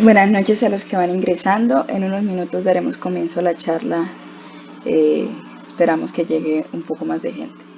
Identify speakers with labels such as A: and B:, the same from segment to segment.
A: Buenas noches a los que van ingresando. En unos minutos daremos comienzo a la charla. Esperamos que llegue un poco más de gente.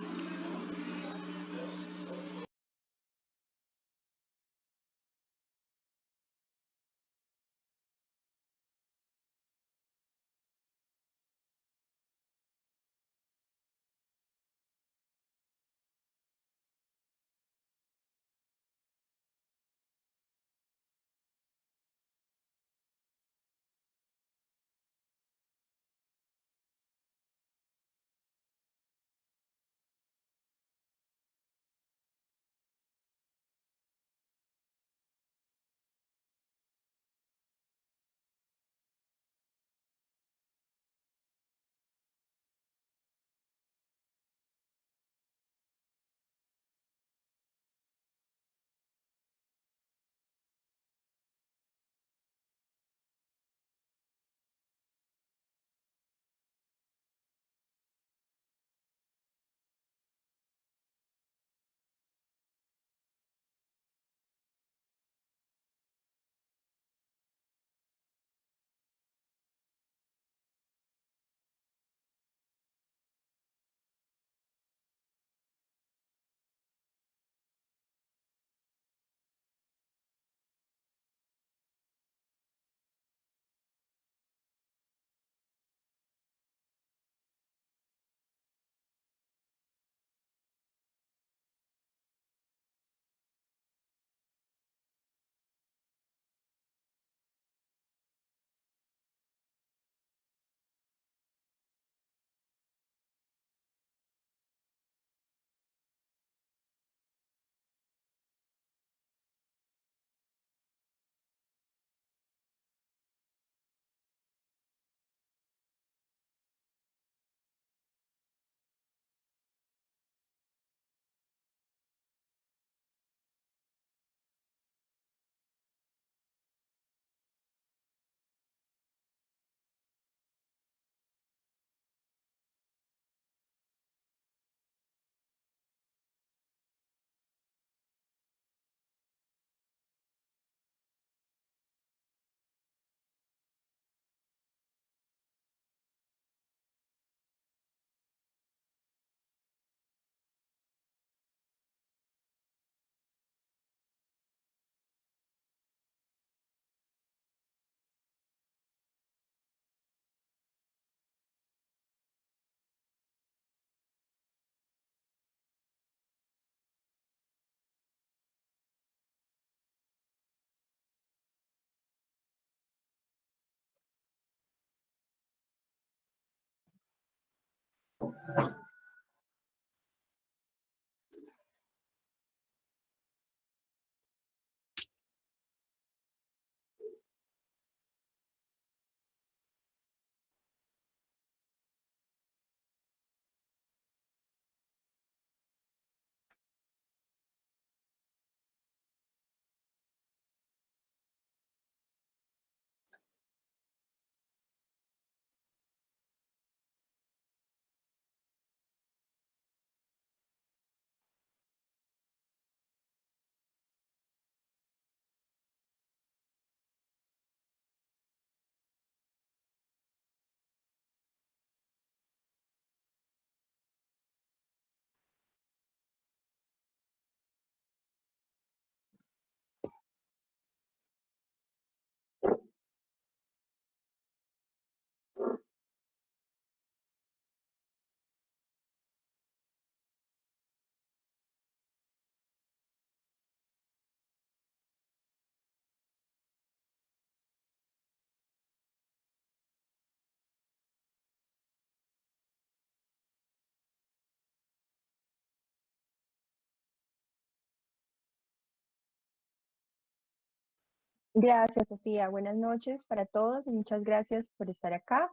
B: Gracias, Sofía. Buenas noches para todos y muchas gracias por estar acá.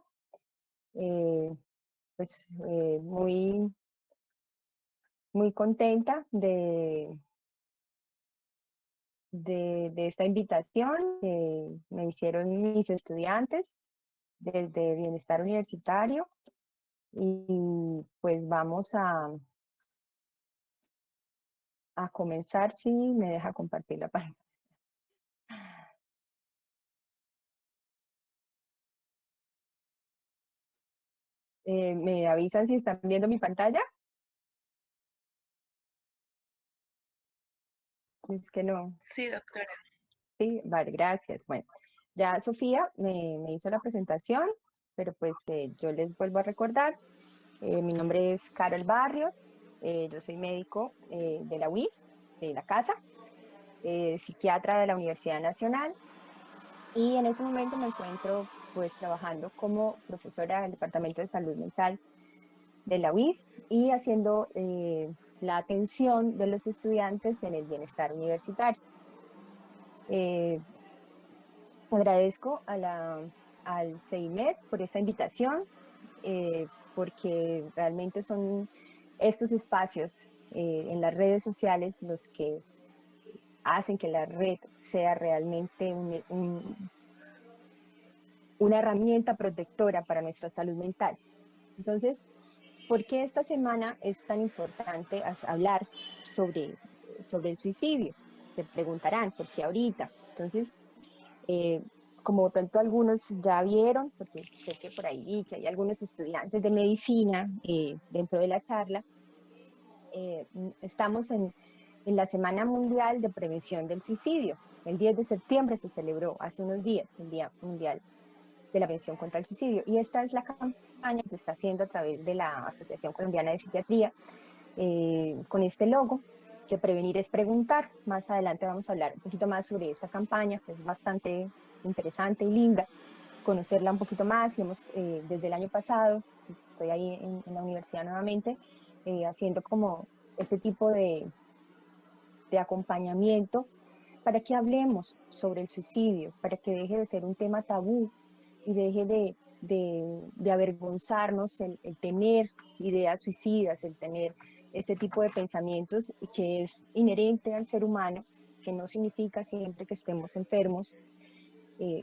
B: Eh, muy, muy contenta de esta invitación que me hicieron mis estudiantes desde Bienestar Universitario y pues vamos a comenzar si me deja compartir la pantalla. ¿Me avisan si están viendo mi pantalla? Es que no.
C: Sí, doctora.
B: Sí, vale, gracias. Bueno, ya Sofía me hizo la presentación, pero pues yo les vuelvo a recordar. Mi nombre es Carol Barrios, yo soy médico de la UIS, de la casa, psiquiatra de la Universidad Nacional, y en ese momento me encuentro pues trabajando como profesora del Departamento de Salud Mental de la UIS y haciendo la atención de los estudiantes en el bienestar universitario. Agradezco al CEIMED por esta invitación, porque realmente son estos espacios en las redes sociales los que hacen que la red sea realmente una herramienta protectora para nuestra salud mental. Entonces, ¿por qué esta semana es tan importante hablar sobre el suicidio? Se preguntarán, ¿por qué ahorita? Entonces, eh, como de pronto algunos ya vieron, porque sé que por ahí vi que hay algunos estudiantes de medicina dentro de la charla, estamos en la Semana Mundial de Prevención del Suicidio. El 10 de septiembre se celebró hace unos días el Día Mundial de la Prevención contra el Suicidio. Y esta es la campaña que se está haciendo a través de la Asociación Colombiana de Psiquiatría, con este logo, que prevenir es preguntar. Más adelante vamos a hablar un poquito más sobre esta campaña, que es bastante interesante y linda, conocerla un poquito más. Y hemos, desde el año pasado, pues, estoy ahí en la universidad nuevamente, haciendo como este tipo de acompañamiento para que hablemos sobre el suicidio, para que deje de ser un tema tabú y deje de avergonzarnos el tener ideas suicidas, el tener este tipo de pensamientos que es inherente al ser humano, que no significa siempre que estemos enfermos,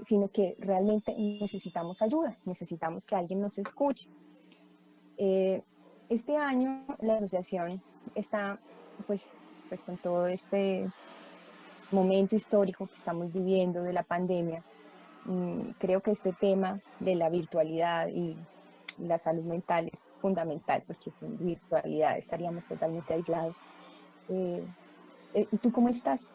B: sino que realmente necesitamos ayuda, necesitamos que alguien nos escuche. Este año la asociación está pues con todo este momento histórico que estamos viviendo de la pandemia. Creo que este tema de la virtualidad y la salud mental es fundamental, porque sin virtualidad estaríamos totalmente aislados. Eh, ¿Y tú cómo estás?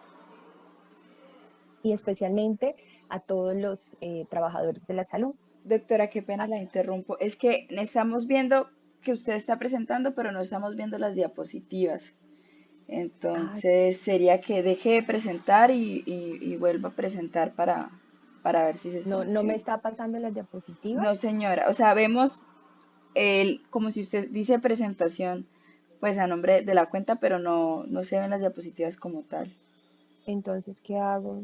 B: Y especialmente a todos los trabajadores de la salud.
A: Doctora, qué pena la interrumpo. Es que estamos viendo que usted está presentando, pero no estamos viendo las diapositivas.
B: Ah,
A: Entonces sería que deje de presentar y vuelva a presentar para ver si se
B: no me
A: soluciona.
B: está pasando las
A: No,
B: diapositivas,
A: señora. O sea, vemos como si usted dice presentación, pues a nombre de la cuenta, pero no se ven las diapositivas como tal.
B: entonces, ¿qué hago?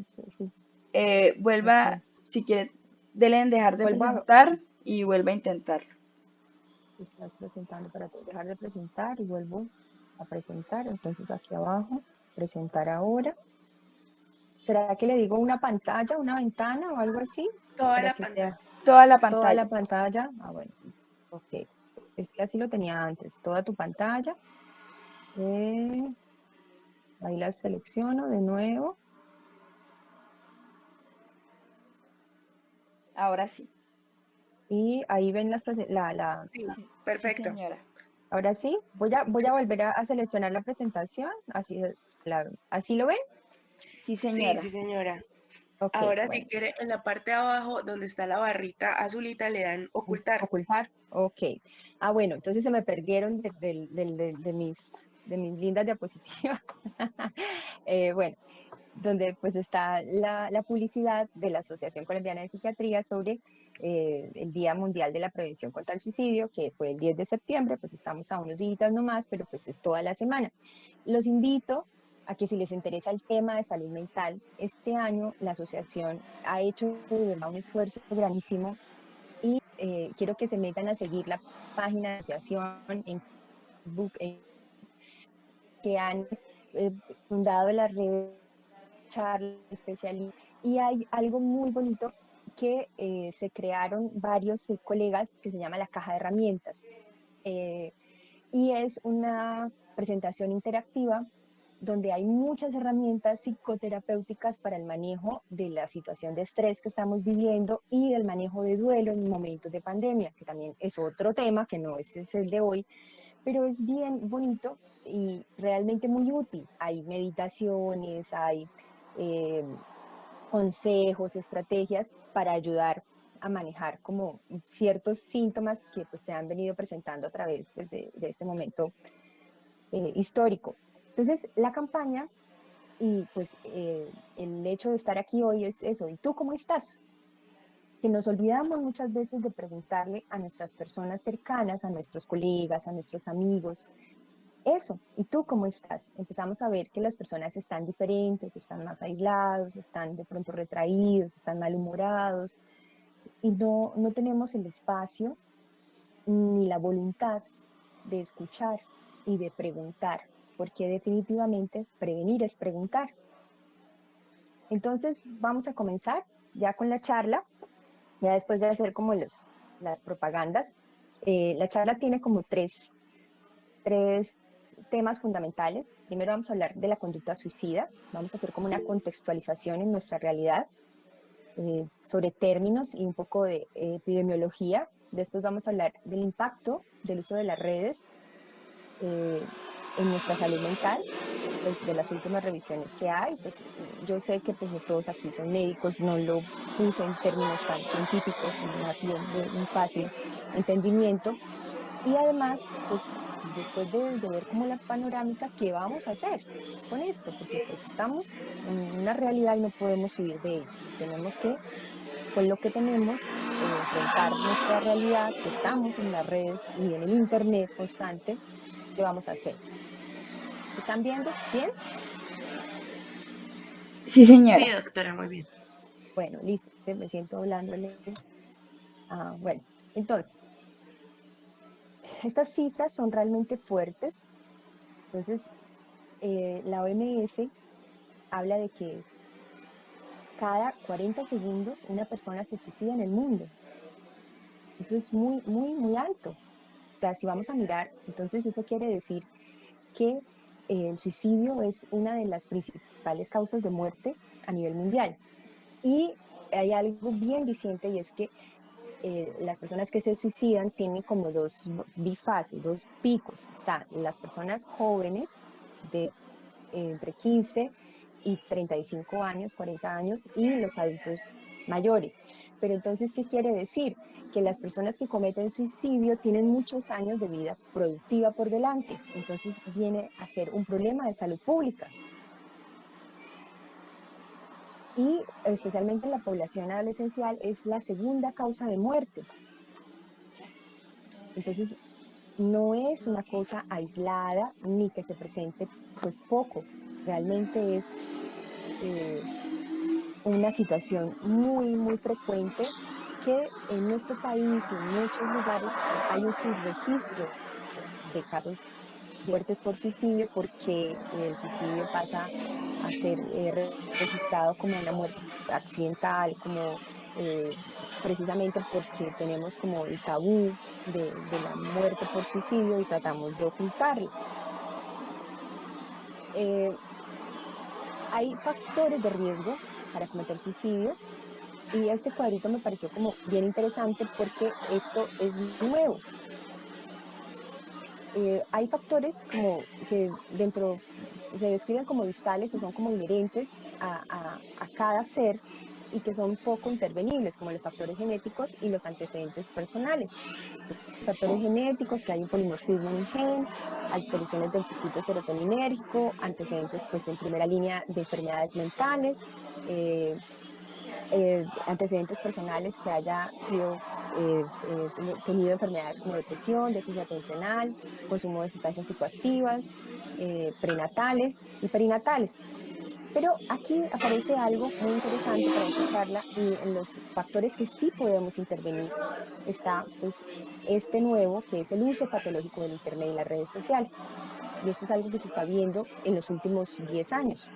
A: Vuelva,
B: Ok.
A: si quiere, dele en dejar de
B: Vuelvo a,
A: presentar y vuelva a intentarlo.
B: estás presentando para dejar de presentar y vuelvo a presentar. Entonces aquí abajo, presentar ahora. ¿Será que le digo una pantalla, una ventana o algo así?
C: Toda
B: Para
C: la
B: que
C: pantalla.
B: sea
A: Toda la
B: toda la
A: pantalla.
B: pantalla. Ah, bueno, ok. Es que así lo tenía antes, toda tu pantalla. Eh, Ahí la selecciono de nuevo.
A: Ahora sí.
B: Y ahí ven
C: Sí,
A: Sí, sí,
C: perfecto.
A: señora.
B: ahora sí, voy a volver a seleccionar la presentación. Así, ¿así lo ven?
A: Sí,
C: Sí,
A: señora.
C: sí, señora.
B: Ok,
C: Ahora, si
B: bueno.
C: quiere, en la parte de abajo, donde está la barrita azulita, le dan ocultar.
B: Ocultar. Ok. Ah, bueno, entonces se me perdieron de mis lindas diapositivas. Bueno, donde pues está la publicidad de la Asociación Colombiana de Psiquiatría sobre el Día Mundial de la Prevención contra el Suicidio, que fue el 10 de septiembre. Pues estamos a unos días nomás, pero pues es toda la semana. Los invito a que, si les interesa el tema de salud mental, este año la asociación ha hecho de verdad un esfuerzo grandísimo, y quiero que se metan a seguir la página de la asociación en Facebook, que han eh, fundado la red charlas especialistas. Y hay algo muy bonito que se crearon varios colegas, que se llama la caja de herramientas. Y es una presentación interactiva donde hay muchas herramientas psicoterapéuticas para el manejo de la situación de estrés que estamos viviendo y del manejo de duelo en momentos de pandemia, que también es otro tema que no es el de hoy, pero es bien bonito y realmente muy útil. Hay meditaciones, hay eh, consejos, estrategias para ayudar a manejar como ciertos síntomas que pues, se han venido presentando a través pues, de este momento histórico. Entonces, la campaña y pues el hecho de estar aquí hoy es eso. ¿Y tú cómo estás? Que nos olvidamos muchas veces de preguntarle a nuestras personas cercanas, a nuestros colegas, a nuestros amigos, eso, ¿y tú cómo estás? Empezamos a ver que las personas están diferentes, están más aislados, están de pronto retraídos, están malhumorados y no tenemos el espacio ni la voluntad de escuchar y de preguntar, porque definitivamente prevenir es preguntar. Entonces vamos a comenzar ya con la charla, ya después de hacer como las propagandas. La charla tiene como tres temas fundamentales. Primero vamos a hablar de la conducta suicida, vamos a hacer como una contextualización en nuestra realidad sobre términos y un poco de epidemiología. Después vamos a hablar del impacto del uso de las redes en nuestra salud mental, pues de las últimas revisiones que hay. Pues yo sé que pues no todos aquí son médicos, no lo puse en términos tan científicos, más bien de un fácil entendimiento. Y además, pues después de ver como la panorámica, ¿qué vamos a hacer con esto? Porque pues estamos en una realidad y no podemos huir de ella. Tenemos que, con lo que tenemos, enfrentar nuestra realidad, que estamos en las redes y en el internet constante. ¿Qué vamos a hacer? ¿Están viendo? ¿Bien?
A: Sí, señora.
C: Sí, doctora, muy bien.
B: Bueno, listo. Me siento hablándole. Bueno, entonces, estas cifras son realmente fuertes. Entonces, la OMS habla de que cada 40 segundos una persona se suicida en el mundo. Eso es muy, muy, muy alto. O sea, si vamos a mirar, entonces eso quiere decir que el suicidio es una de las principales causas de muerte a nivel mundial. Y hay algo bien diciente y es que las personas que se suicidan tienen como dos bifases, dos picos. Están las personas jóvenes de entre 15 y 35 años, 40 años, y los adultos mayores. Pero entonces, ¿qué quiere decir? Que las personas que cometen suicidio tienen muchos años de vida productiva por delante. Entonces viene a ser un problema de salud pública. Y especialmente en la población adolescencial es la segunda causa de muerte. Entonces, no es una cosa aislada ni que se presente pues poco. Realmente es una situación muy, muy frecuente que en nuestro país y en muchos lugares hay un subregistro de casos de muertes por suicidio porque el suicidio pasa a ser registrado como una muerte accidental, como precisamente porque tenemos como el tabú de la muerte por suicidio y tratamos de ocultarlo. Hay factores de riesgo para cometer suicidio y este cuadrito me pareció como bien interesante porque esto es nuevo. Hay factores como que dentro se describen como distales o son como inherentes a cada ser y que son poco intervenibles, como los factores genéticos y los antecedentes personales. Factores genéticos, que hay un polimorfismo en un gen, alteraciones del circuito serotoninérgico, antecedentes pues en primera línea de enfermedades mentales, antecedentes personales que haya sido, tenido enfermedades como depresión, déficit atencional, consumo de sustancias psicoactivas, prenatales y perinatales. Pero aquí aparece algo muy interesante para esta charla y en los factores que sí podemos intervenir está pues este nuevo que es el uso patológico del internet y las redes sociales. Y esto es algo que se está viendo en los últimos 10 años.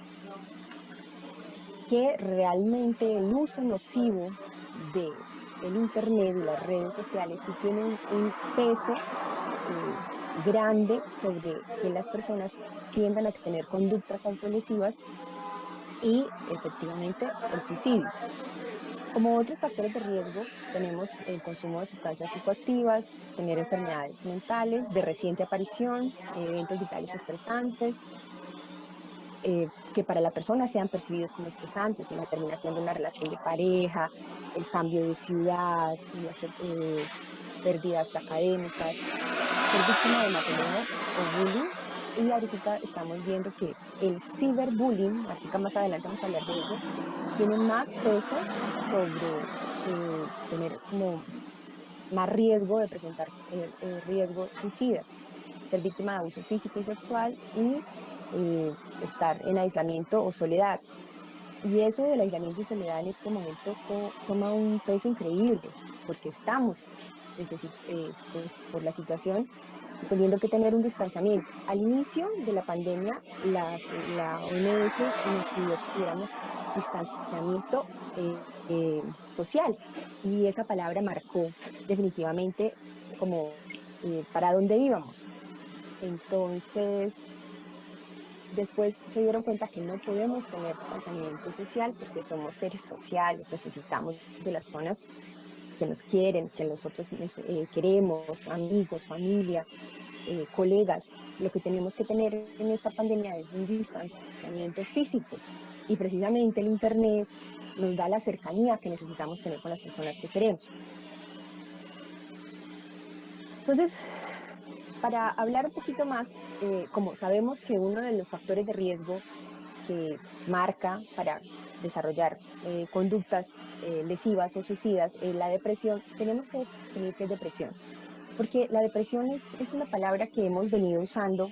B: Que realmente el uso nocivo del internet y las redes sociales sí tienen un peso grande sobre que las personas tiendan a tener conductas autolesivas y efectivamente el suicidio. Como otros factores de riesgo, tenemos el consumo de sustancias psicoactivas, tener enfermedades mentales de reciente aparición, eventos vitales estresantes, que para la persona sean percibidos como estresantes, la terminación de una relación de pareja, el cambio de ciudad, pérdidas académicas, ser víctima de matoneo o bullying. Y ahorita estamos viendo que el ciberbullying, ahorita más adelante vamos a hablar de eso, tiene más peso sobre tener como más riesgo de presentar riesgo suicida, ser víctima de abuso físico y sexual y estar en aislamiento o soledad. Y eso del aislamiento y soledad en este momento toma un peso increíble, porque estamos, pues, por la situación, teniendo que tener un distanciamiento. Al inicio de la pandemia, la OMS nos pidió que tuviéramos distanciamiento social, y esa palabra marcó definitivamente como para dónde íbamos. Entonces, después se dieron cuenta que no podemos tener distanciamiento social porque somos seres sociales, necesitamos de las personas que nos quieren, que nosotros queremos, amigos, familia, colegas. Lo que tenemos que tener en esta pandemia es un distanciamiento físico, y precisamente el Internet nos da la cercanía que necesitamos tener con las personas que queremos. Entonces, para hablar un poquito más, como sabemos que uno de los factores de riesgo que marca para desarrollar conductas lesivas o suicidas es la depresión, tenemos que definir qué es depresión, porque la depresión es una palabra que hemos venido usando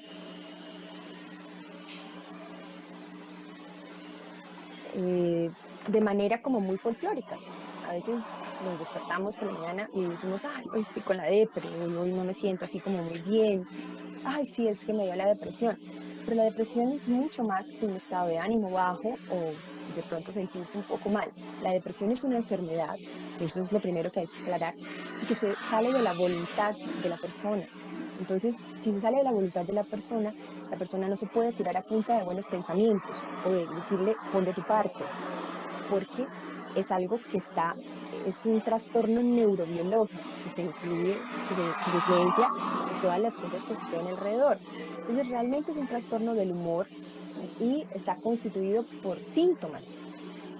B: de manera como muy folclórica. A veces nos despertamos por la mañana y decimos, ay, hoy estoy con la depre, hoy no me siento así como muy bien, ay, sí, es que me dio la depresión. Pero la depresión es mucho más que un estado de ánimo bajo o de pronto sentirse un poco mal. La depresión es una enfermedad, eso es lo primero que hay que aclarar, y que se sale de la voluntad de la persona. Entonces, si se sale de la voluntad de la persona no se puede curar a punta de buenos pensamientos o de decirle, pon de tu parte, porque es algo que es un trastorno neurobiológico que se influencia de todas las cosas que suceden alrededor. Entonces, realmente es un trastorno del humor y está constituido por síntomas.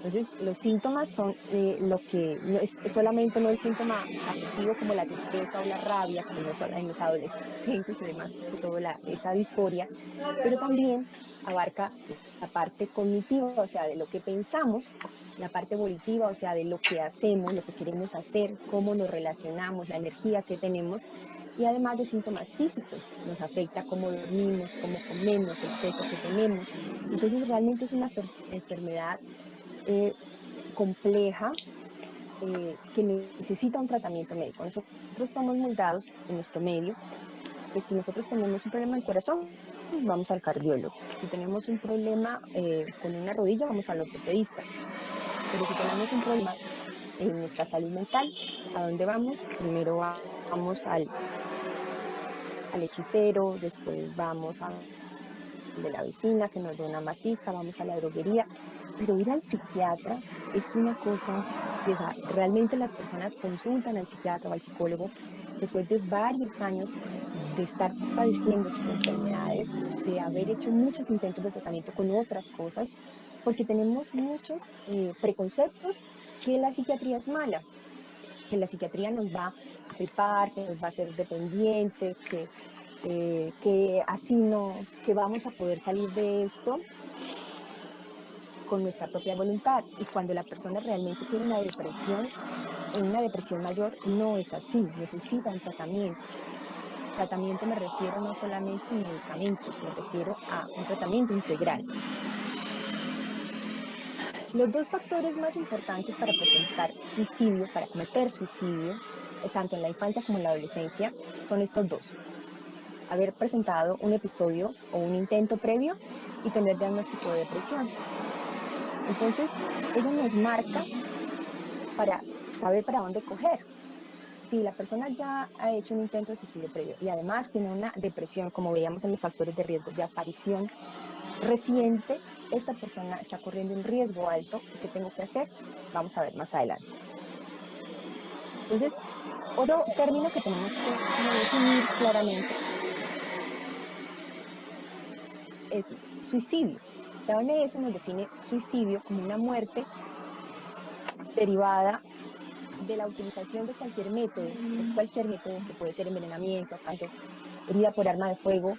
B: Entonces, los síntomas son lo que no es solamente no el síntoma afectivo como la tristeza o la rabia, que tenemos en los adolescentes y demás, que toda esa disforia, pero también abarca la parte cognitiva, o sea, de lo que pensamos, la parte volitiva, o sea, de lo que hacemos, lo que queremos hacer, cómo nos relacionamos, la energía que tenemos, y además de síntomas físicos, nos afecta cómo dormimos, cómo comemos, el peso que tenemos. Entonces, realmente es una enfermedad eh, compleja, que necesita un tratamiento médico. Nosotros somos muy dados en nuestro medio que si nosotros tenemos un problema del corazón, vamos al cardiólogo. Si tenemos un problema con una rodilla, vamos al ortopedista. Pero si tenemos un problema en nuestra salud mental, ¿a dónde vamos? Primero vamos al hechicero, después vamos a de la vecina que nos da una matica, vamos a la droguería, pero ir al psiquiatra es una cosa que realmente las personas consultan al psiquiatra o al psicólogo después de varios años de estar padeciendo sus enfermedades, de haber hecho muchos intentos de tratamiento con otras cosas, porque tenemos muchos preconceptos que la psiquiatría es mala, que la psiquiatría nos va a pripar, que nos va a hacer dependientes, que así no, que vamos a poder salir de esto con nuestra propia voluntad. Y cuando la persona realmente tiene una depresión mayor, no es así, necesita un tratamiento. Tratamiento me refiero no solamente a medicamentos, me refiero a un tratamiento integral. Los dos factores más importantes para presentar suicidio, para cometer suicidio, tanto en la infancia como en la adolescencia, son estos dos: haber presentado un episodio o un intento previo y tener diagnóstico de depresión. Entonces, eso nos marca para saber para dónde coger. si la persona ya ha hecho un intento de suicidio previo y además tiene una depresión, como veíamos en los factores de riesgo de aparición reciente, esta persona está corriendo un riesgo alto. ¿Y qué tengo que hacer? Vamos a ver más adelante. Entonces, otro término que tenemos que como definir claramente es suicidio. La OMS nos define suicidio como una muerte derivada de la utilización de cualquier método, es cualquier método que puede ser envenenamiento, tanto herida por arma de fuego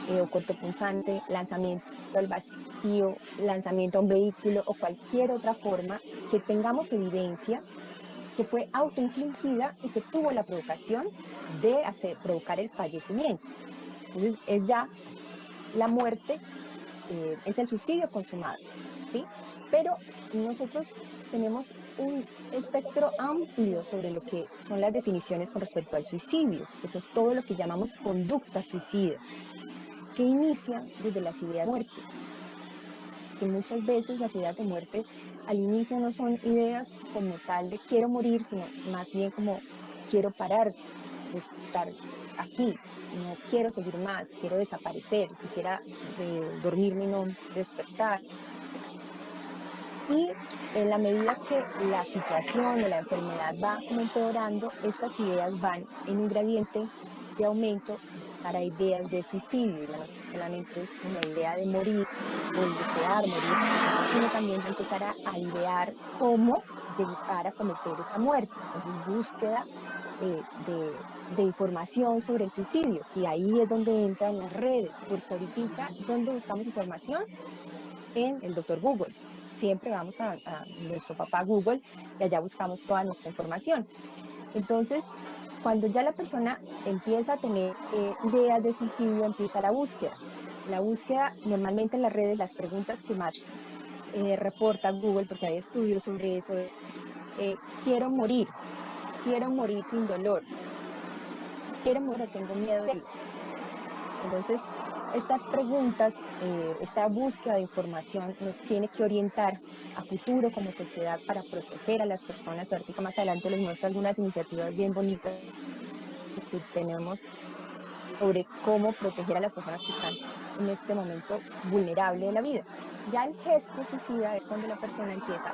B: o cortopunzante, lanzamiento al vacío, lanzamiento a un vehículo o cualquier otra forma que tengamos evidencia que fue autoinfligida y que tuvo la provocación de provocar el fallecimiento. Entonces es ya la muerte, es el suicidio consumado, ¿sí? Pero nosotros tenemos un espectro amplio sobre lo que son las definiciones con respecto al suicidio. Eso es todo lo que llamamos conducta suicida, que inicia desde las ideas de muerte. Que muchas veces las ideas de muerte al inicio no son ideas como tal de quiero morir, sino más bien como quiero parar de estar aquí, no quiero seguir más, quiero desaparecer, quisiera dormirme y no despertar. Y en la medida que la situación o la enfermedad va como empeorando, estas ideas van en un gradiente de aumento, empezar a ideas de suicidio, ya no solamente es como la idea de morir o el desear morir, sino también de empezar a idear cómo llegar a cometer esa muerte. Entonces, búsqueda de información sobre el suicidio, y ahí es donde entran las redes, porque ahorita, ¿dónde buscamos información? En el doctor Google. Siempre vamos a nuestro papá Google y allá buscamos toda nuestra información. Entonces, cuando ya la persona empieza a tener ideas de suicidio, empieza la búsqueda. La búsqueda, normalmente en las redes, las preguntas que más reporta Google, porque hay estudios sobre eso, es quiero morir sin dolor, quiero morir, tengo miedo de él. Entonces, estas preguntas, esta búsqueda de información nos tiene que orientar a futuro como sociedad para proteger a las personas. Ahorita más adelante les muestro algunas iniciativas bien bonitas que tenemos sobre cómo proteger a las personas que están en este momento vulnerable de la vida. Ya el gesto suicida es cuando la persona empieza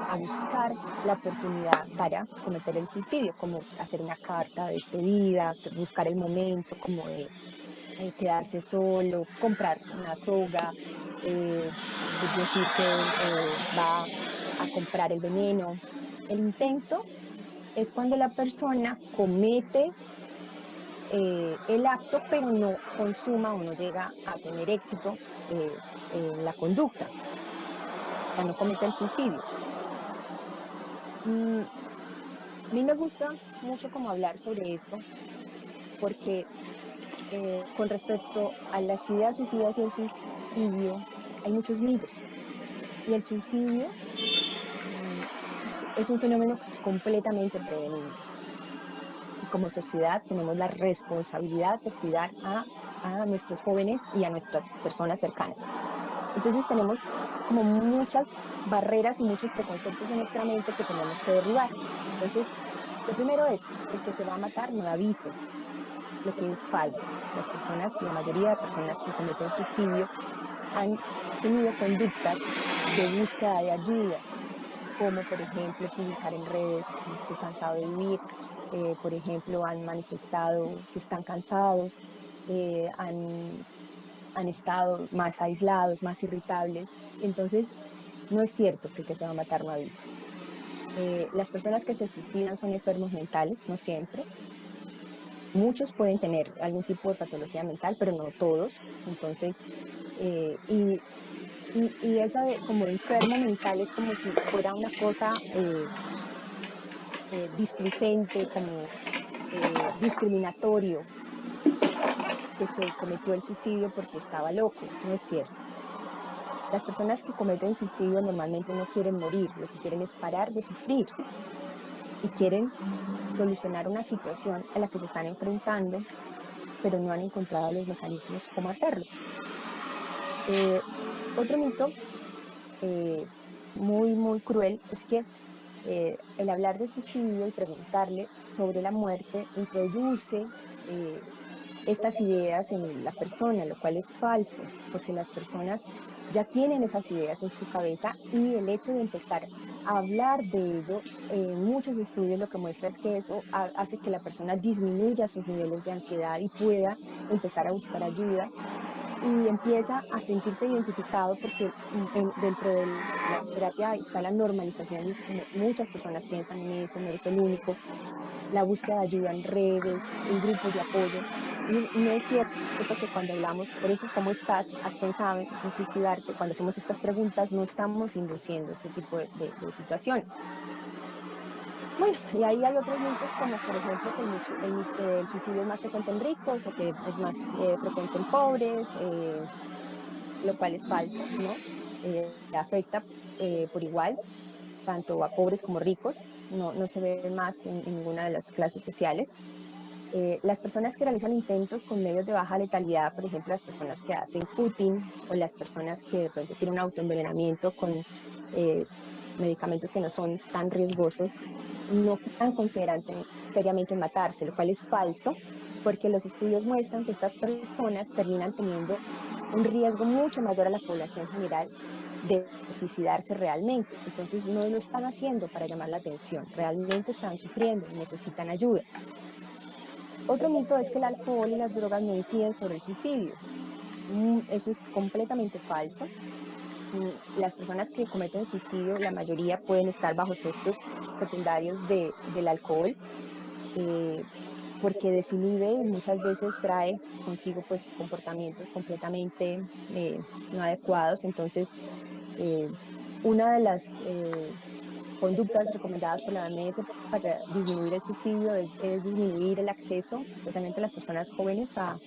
B: a buscar la oportunidad para cometer el suicidio, como hacer una carta de despedida, buscar el momento como de quedarse solo, comprar una soga, decir que va a comprar el veneno. El intento es cuando la persona comete el acto, pero no consuma o no llega a tener éxito en la conducta, cuando comete el suicidio. A mí me gusta mucho como hablar sobre esto, porque con respecto a las ideas suicidas y el suicidio, hay muchos mitos. Y el suicidio es un fenómeno completamente prevenible. Y como sociedad tenemos la responsabilidad de cuidar a nuestros jóvenes y a nuestras personas cercanas. Entonces tenemos como muchas barreras y muchos preconceptos en nuestra mente que tenemos que derribar. Entonces, lo primero es, el que se va a matar no da aviso, lo que es falso. Las personas, la mayoría de personas que cometen suicidio han tenido conductas de búsqueda de ayuda, como por ejemplo publicar en redes, estoy cansado de vivir, por ejemplo han manifestado que están cansados, han estado más aislados, más irritables. Entonces, no es cierto que el que se va a matar no avisa. Las personas que se suicidan son enfermos mentales, no siempre. Muchos pueden tener algún tipo de patología mental, pero no todos. Entonces, y esa como enfermo mental es como si fuera una cosa displicente, como discriminatorio, que se cometió el suicidio porque estaba loco. No es cierto. Las personas que cometen suicidio normalmente no quieren morir, lo que quieren es parar de sufrir y quieren solucionar una situación a la que se están enfrentando, pero no han encontrado los mecanismos cómo hacerlo. Otro mito muy, muy cruel es que el hablar del suicidio y preguntarle sobre la muerte introduce estas ideas en la persona, lo cual es falso, porque las personas ya tienen esas ideas en su cabeza y el hecho de empezar a hablar de ello, muchos estudios lo que muestra es que eso hace que la persona disminuya sus niveles de ansiedad y pueda empezar a buscar ayuda y empieza a sentirse identificado porque dentro de la terapia está la normalización, dice como muchas personas piensan en eso, no eres el único, la búsqueda de ayuda en redes, en grupos de apoyo. Entonces, no es cierto que cuando hablamos, por eso, ¿cómo estás? ¿Has pensado en suicidarte? Cuando hacemos estas preguntas, no estamos induciendo este tipo de situaciones. Bueno, y ahí hay otros mitos como, por ejemplo, que el suicidio es más frecuente en ricos o que es más frecuente en pobres, lo cual es falso, ¿no? Afecta por igual tanto a pobres como ricos, no se ve más en ninguna de las clases sociales. Las personas que realizan intentos con medios de baja letalidad, por ejemplo, las personas que hacen cutting o las personas que de pronto tienen un autoenvenenamiento con eh, medicamentos que no son tan riesgosos, no están considerando seriamente matarse, lo cual es falso, porque los estudios muestran que estas personas terminan teniendo un riesgo mucho mayor a la población general de suicidarse realmente. Entonces no lo están haciendo para llamar la atención, realmente están sufriendo y necesitan ayuda. Otro mito es que el alcohol y las drogas no inciden sobre el suicidio. Eso es completamente falso. Las personas que cometen suicidio, la mayoría pueden estar bajo efectos secundarios del alcohol, eh, porque desinhibe y muchas veces trae consigo pues comportamientos completamente no adecuados. Entonces, eh, una de las conductas recomendadas por la OMS para disminuir el suicidio es disminuir el acceso, especialmente las personas jóvenes, a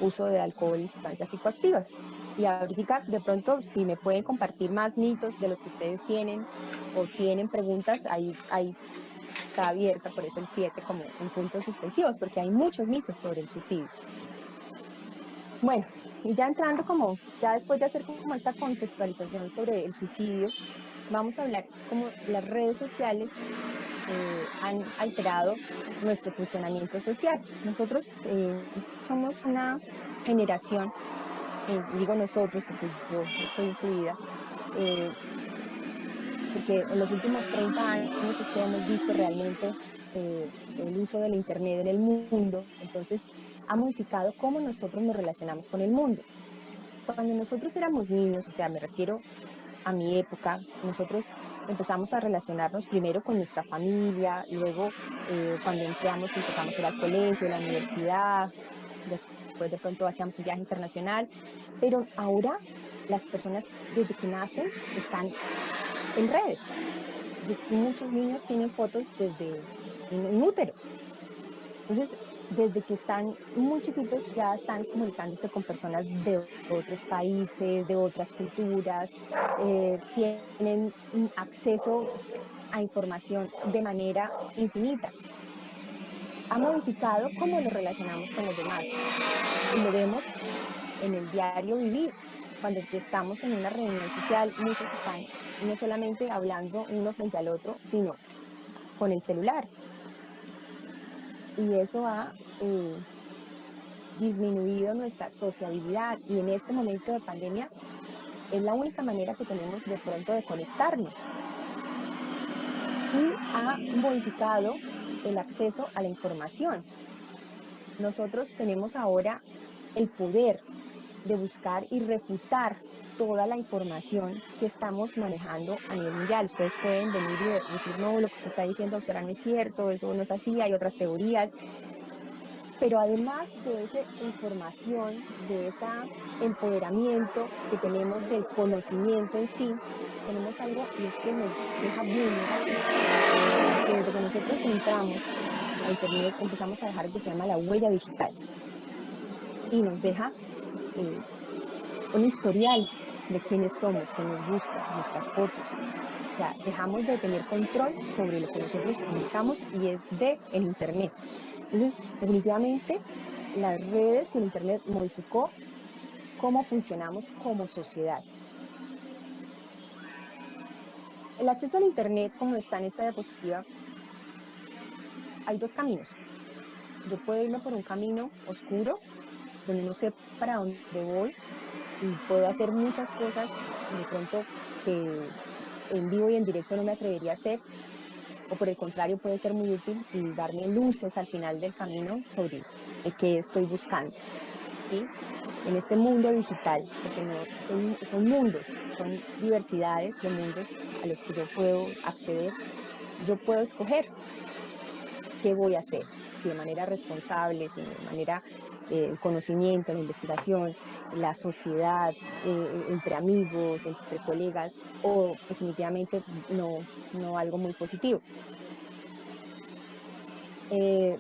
B: uso de alcohol y sustancias psicoactivas. Y ahorita, de pronto, si me pueden compartir más mitos de los que ustedes tienen o tienen preguntas, ahí está abierta, por eso el 7 como en puntos suspensivos, porque hay muchos mitos sobre el suicidio. Bueno, y ya entrando como, ya después de hacer como esta contextualización sobre el suicidio, vamos a hablar cómo las redes sociales han alterado nuestro funcionamiento social. Nosotros somos una generación, digo nosotros porque yo estoy incluida, eh, porque en los últimos 30 años es que hemos visto realmente el uso del Internet en el mundo, entonces ha modificado cómo nosotros nos relacionamos con el mundo. Cuando nosotros éramos niños, o sea, me refiero a mi época, nosotros empezamos a relacionarnos primero con nuestra familia, luego cuando entramos empezamos a ir al colegio, a la universidad, después de pronto hacíamos un viaje internacional, pero ahora las personas desde que nacen están en redes. Muchos niños tienen fotos desde un útero. Entonces, desde que están muy chiquitos ya están comunicándose con personas de otros países, de otras culturas, tienen acceso a información de manera infinita. Ha modificado cómo nos relacionamos con los demás y lo vemos en el diario vivir. Cuando estamos en una reunión social, muchos están no solamente hablando uno frente al otro, sino con el celular. Y eso ha disminuido nuestra sociabilidad y en este momento de pandemia es la única manera que tenemos de pronto de conectarnos y ha modificado el acceso a la información. Nosotros tenemos ahora el poder de buscar y refutar toda la información que estamos manejando a nivel mundial. Ustedes pueden venir y decir, no, lo que se está diciendo, doctora, no es cierto, eso no es así, hay otras teorías. Pero además de esa información, de ese empoderamiento que tenemos del conocimiento en sí, tenemos algo y es que nos deja vulnerables, porque desde que nosotros entramos a Internet empezamos a dejar lo que se llama la huella digital y nos deja eh, un historial de quiénes somos, qué nos gusta, nuestras fotos. O sea, dejamos de tener control sobre lo que nosotros publicamos y es de el Internet. Entonces, definitivamente, las redes y el Internet modificó cómo funcionamos como sociedad. El acceso al Internet, como está en esta diapositiva, hay dos caminos. Yo puedo irme por un camino oscuro, donde no sé para dónde voy y puedo hacer muchas cosas de pronto que en vivo y en directo no me atrevería a hacer, o por el contrario puede ser muy útil y darme luces al final del camino sobre el que estoy buscando, ¿sí? En este mundo digital, porque no son mundos, son diversidades de mundos a los que yo puedo acceder, yo puedo escoger qué voy a hacer, si de manera responsable, si de manera el conocimiento, la investigación, la sociedad, entre amigos, entre colegas, o definitivamente no algo muy positivo. Eh,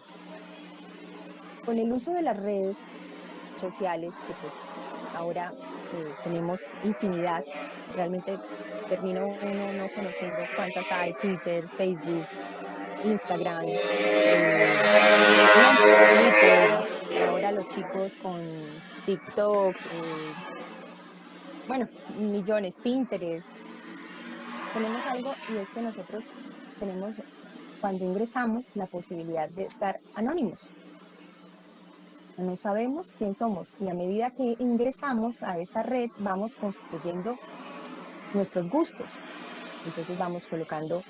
B: con el uso de las redes sociales, que pues ahora tenemos infinidad, realmente termina uno no conociendo cuántas hay: Twitter, Facebook, Instagram, no, Twitter, ahora los chicos con TikTok, bueno, millones, Pinterest. Tenemos algo, y es que nosotros tenemos, cuando ingresamos, la posibilidad de estar anónimos. No sabemos quién somos, y a medida que ingresamos a esa red vamos construyendo nuestros gustos. Entonces vamos colocando,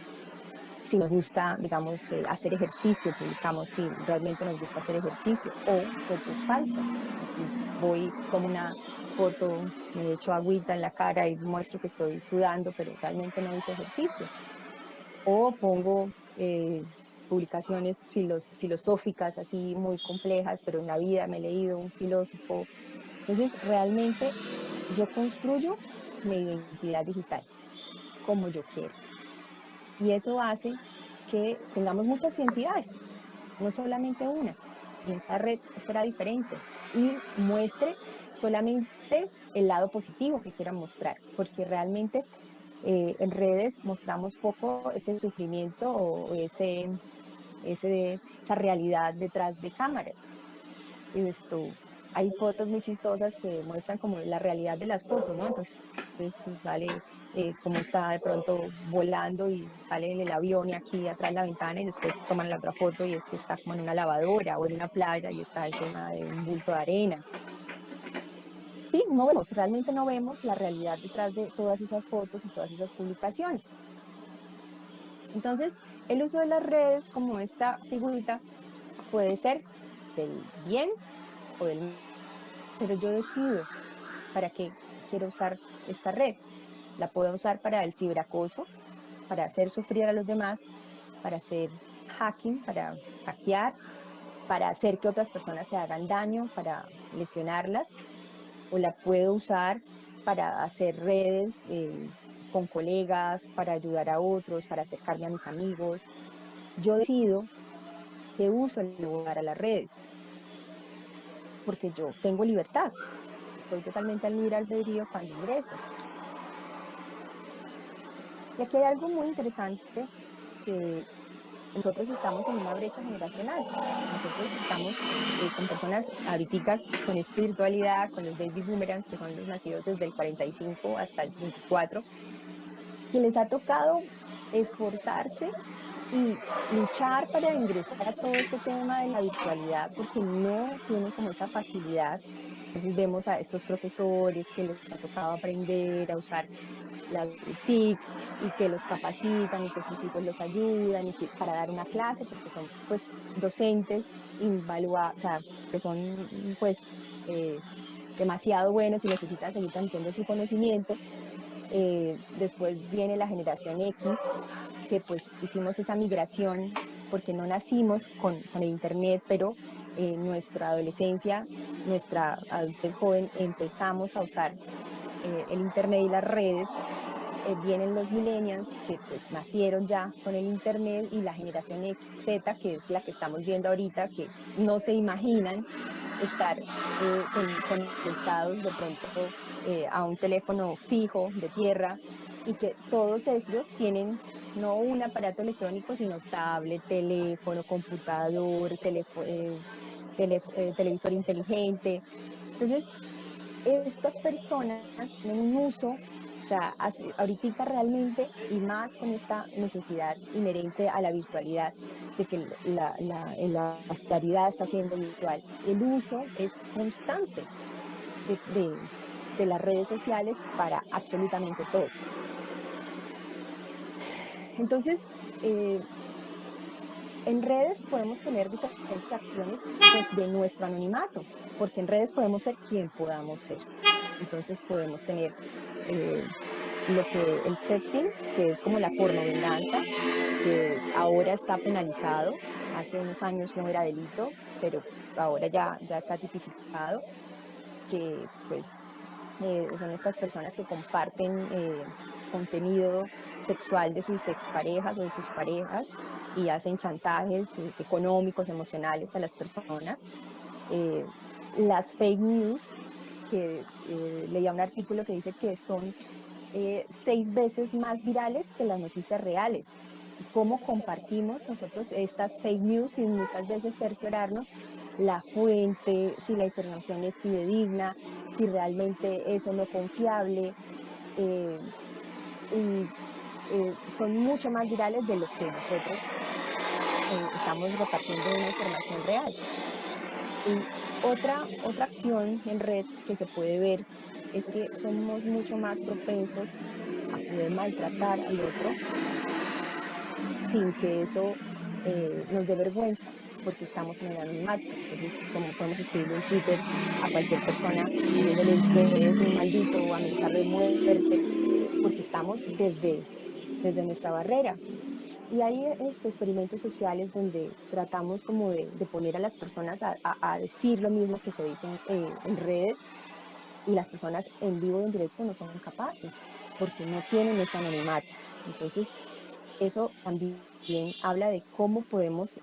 B: si nos gusta, digamos, hacer ejercicio, publicamos si realmente nos gusta hacer ejercicio, o fotos falsas. Aquí voy, tomo una foto, me echo agüita en la cara y muestro que estoy sudando, pero realmente no hice ejercicio. O pongo publicaciones filosóficas así muy complejas, pero en la vida me he leído un filósofo. Entonces, realmente yo construyo mi identidad digital como yo quiero. Y eso hace que tengamos muchas identidades, no solamente una. Y esta red será diferente y muestre solamente el lado positivo que quieran mostrar, porque realmente en redes mostramos poco ese sufrimiento o esa realidad detrás de cámaras. Hay fotos muy chistosas que muestran como la realidad de las fotos, ¿no? Entonces sale como está de pronto volando y sale en el avión y aquí atrás de la ventana, y después toman la otra foto y es que está como en una lavadora o en una playa y está encima de un bulto de arena. Sí, no vemos, realmente no vemos la realidad detrás de todas esas fotos y todas esas publicaciones. Entonces, el uso de las redes como esta figurita puede ser del bien o del mal, pero yo decido para qué quiero usar esta red. La puedo usar para el ciberacoso, para hacer sufrir a los demás, para hacer hacking, para hackear, para hacer que otras personas se hagan daño, para lesionarlas, o la puedo usar para hacer redes con colegas, para ayudar a otros, para acercarme a mis amigos. Yo decido qué uso le voy a dar a las redes, porque yo tengo libertad. Estoy totalmente al libre albedrío cuando ingreso. Y aquí hay algo muy interesante, que nosotros estamos en una brecha generacional. Nosotros estamos con personas ahorita con espiritualidad, con los baby boomerang, que son los nacidos desde el 45 hasta el 64, que les ha tocado esforzarse y luchar para ingresar a todo este tema de la virtualidad, porque no tienen como esa facilidad. Entonces vemos a estos profesores que les ha tocado aprender a usar las TICs y que los capacitan y que sus hijos los ayudan y que para dar una clase, porque son pues docentes invaluables, o sea, que son pues demasiado buenos y necesitan seguir transmitiendo su conocimiento. Después viene la generación X, que pues hicimos esa migración porque no nacimos con el Internet, pero en nuestra adolescencia, nuestra adultez joven, empezamos a usar el Internet y las redes. Vienen los millennials, que pues nacieron ya con el Internet, y la generación Z, que es la que estamos viendo ahorita, que no se imaginan estar conectados de pronto a un teléfono fijo de tierra, y que todos ellos tienen no un aparato electrónico, sino tablet, teléfono, computador, televisor inteligente. Entonces, estas personas tienen un uso O sea, ahorita realmente, y más con esta necesidad inherente a la virtualidad, de que la austeridad está siendo virtual, el uso es constante de, de- de las redes sociales para absolutamente todo. Entonces, eh, en redes podemos tener diferentes acciones desde nuestro anonimato, porque en redes podemos ser quien podamos ser. Entonces podemos tener eh, lo que el sexting, que es como la pornovenganza, que ahora está penalizado. Hace unos años no era delito, pero ahora ya está tipificado, que pues son estas personas que comparten contenido sexual de sus exparejas o de sus parejas y hacen chantajes económicos, emocionales a las personas. Eh, las fake news, que leía un artículo que dice que son 6 veces más virales que las noticias reales. ¿Cómo compartimos nosotros estas fake news sin muchas veces cerciorarnos la fuente, si la información es fidedigna, si realmente es o no confiable? eh, y son mucho más virales de lo que nosotros estamos repartiendo una información real. Y otra acción en red que se puede ver es que somos mucho más propensos a poder maltratar al otro sin que eso nos dé vergüenza, porque estamos en el anonimato. Entonces podemos escribirle un Twitter a cualquier persona diciéndoles que es un maldito o amenazarlo de muerte, porque estamos desde nuestra barrera. Y hay experimentos sociales donde tratamos como de poner a las personas a decir lo mismo que se dicen en redes, y las personas en vivo y en directo no son capaces porque no tienen ese anonimato. Entonces, eso también habla de cómo podemos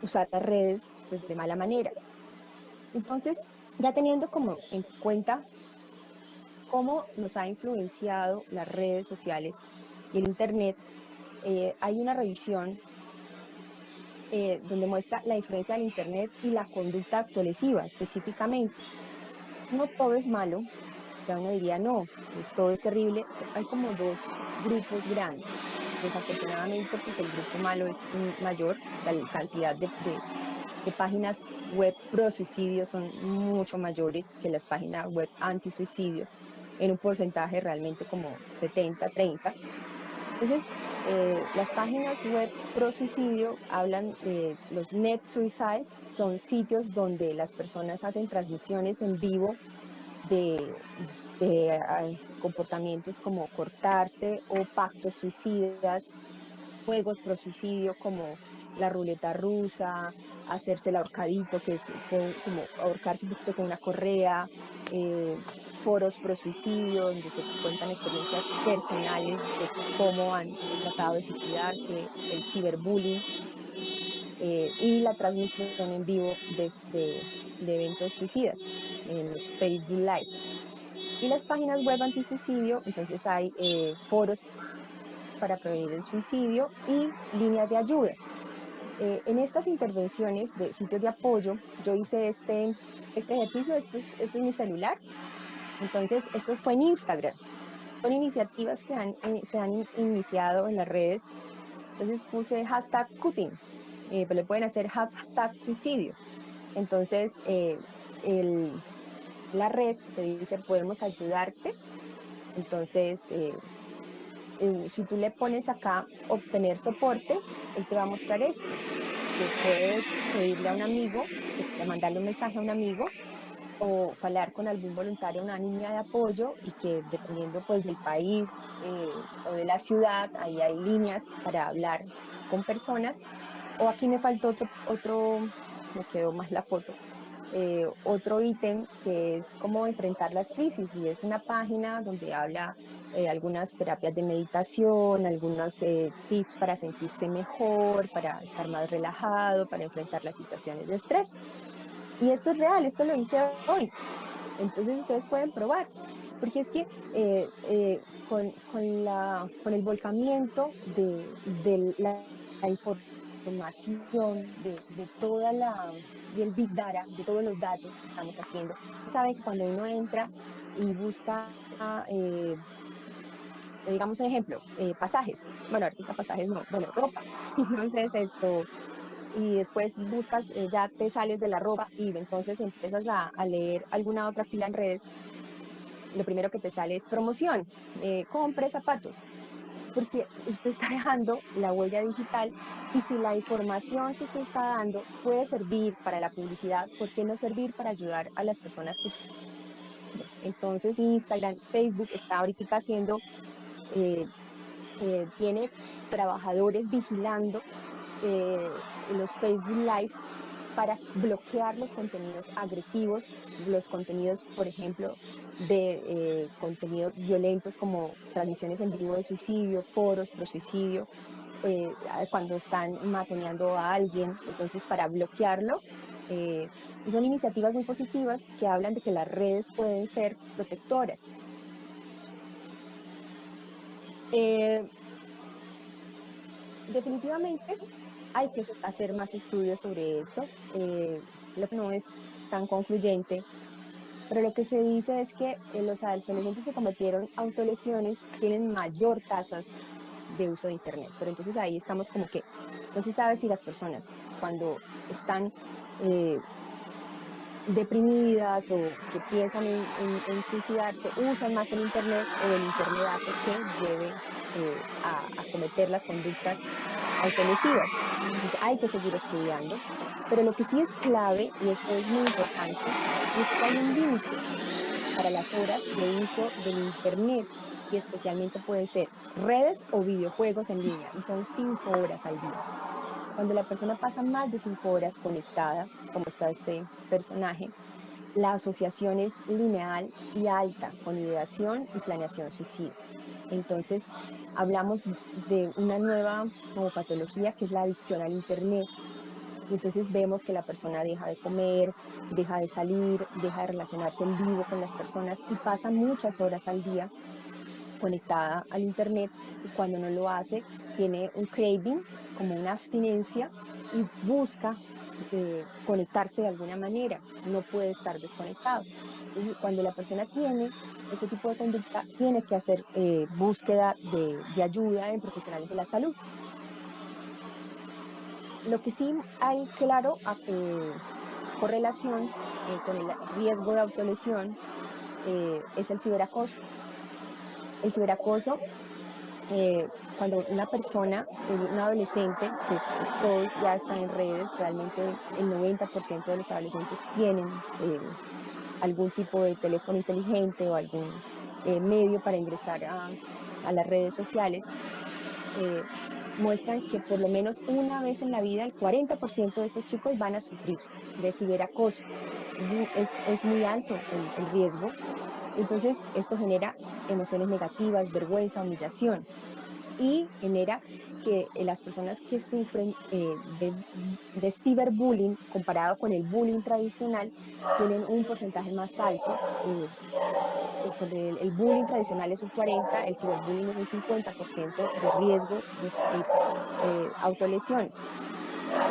B: usar las redes pues, de mala manera. Entonces, ya teniendo como en cuenta cómo nos ha influenciado las redes sociales y el Internet, hay una revisión donde muestra la influencia del Internet y la conducta autolesiva específicamente. No todo es malo, o sea, uno diría, no, pues todo es terrible. Hay como dos grupos grandes. Desafortunadamente, pues el grupo malo es mayor, o sea, la cantidad de páginas web pro suicidio son mucho mayores que las páginas web anti suicidio, en un porcentaje realmente como 70-30. Entonces, las páginas web pro suicidio hablan de los net suicides, son sitios donde las personas hacen transmisiones en vivo de, de comportamientos como cortarse o pactos suicidas, juegos pro suicidio como la ruleta rusa, hacerse el ahorcadito, que es como ahorcarse un poquito con una correa, foros pro suicidio, donde se cuentan experiencias personales de cómo han tratado de suicidarse, el ciberbullying, y la transmisión en vivo de eventos suicidas en los Facebook Live. Y las páginas web antisuicidio, entonces hay foros para prevenir el suicidio y líneas de ayuda. En estas intervenciones de sitios de apoyo, yo hice este ejercicio, esto es mi celular, entonces esto fue en Instagram. Son iniciativas que se han iniciado en las redes, entonces puse hashtag cutting, pero le pueden hacer hashtag suicidio. Entonces, la red te dice, podemos ayudarte. Entonces, si tú le pones acá obtener soporte, él te va a mostrar esto, que puedes pedirle a un amigo, mandarle un mensaje a un amigo o hablar con algún voluntario, una línea de apoyo, y que dependiendo pues del país o de la ciudad, ahí hay líneas para hablar con personas. O aquí me faltó me quedó más la foto, otro ítem que es cómo enfrentar las crisis, y es una página donde habla algunas terapias de meditación, algunos tips para sentirse mejor, para estar más relajado, para enfrentar las situaciones de estrés. Y esto es real, esto lo hice hoy. Entonces ustedes pueden probar, porque es que con el volcamiento de la información, de del Big Data, de todos los datos que estamos haciendo, saben que cuando uno entra y busca, digamos un ejemplo, pasajes. Bueno, ahorita pasajes no, bueno, ropa. Entonces y después buscas, ya te sales de la ropa y entonces empiezas a leer alguna otra actividad en redes, lo primero que te sale es promoción, compre zapatos, porque usted está dejando la huella digital y si la información que usted está dando puede servir para la publicidad, ¿por qué no servir para ayudar a las personas que siguen? Entonces Instagram, Facebook está ahorita haciendo, eh, tiene trabajadores vigilando los Facebook Live para bloquear los contenidos agresivos, los contenidos, por ejemplo, de contenidos violentos como transmisiones en vivo de suicidio, foros pro suicidio, cuando están matoneando a alguien, entonces para bloquearlo. eh, y son iniciativas muy positivas que hablan de que las redes pueden ser protectoras. Eh, Definitivamente hay que hacer más estudios sobre esto. Lo que no es tan concluyente, pero lo que se dice es que los adolescentes que cometieron autolesiones tienen mayor tasas de uso de Internet. Pero entonces ahí estamos como que no se sabe si las personas cuando están eh, deprimidas o que piensan en suicidarse usan más el Internet o el Internet hace que lleve a cometer las conductas autolesivas. Entonces hay que seguir estudiando, pero lo que sí es clave, y esto es muy importante, es que hay un límite para las horas de uso del Internet y especialmente pueden ser redes o videojuegos en línea y son 5 horas al día. Cuando la persona pasa más de 5 horas conectada, como está este personaje, la asociación es lineal y alta con ideación y planeación suicida. Entonces, hablamos de una nueva como patología que es la adicción al Internet. Y entonces vemos que la persona deja de comer, deja de salir, deja de relacionarse en vivo con las personas y pasa muchas horas al día conectada al Internet y cuando no lo hace, tiene un craving, como una abstinencia y busca conectarse de alguna manera, no puede estar desconectado. Entonces, cuando la persona tiene ese tipo de conducta, tiene que hacer búsqueda de ayuda en profesionales de la salud. Lo que sí hay claro correlación con el riesgo de autolesión es el ciberacoso. El ciberacoso, cuando una persona, un adolescente, que pues todos ya están en redes, realmente el 90% de los adolescentes tienen algún tipo de teléfono inteligente o algún medio para ingresar a las redes sociales, eh, muestran que por lo menos una vez en la vida el 40% de esos chicos van a sufrir de ciberacoso. Entonces es muy alto el riesgo. Entonces esto genera emociones negativas, vergüenza, humillación y genera que las personas que sufren de ciberbullying comparado con el bullying tradicional tienen un porcentaje más alto. Con el bullying tradicional es un 40%, el ciberbullying es un 50% de riesgo de sufrir autolesiones.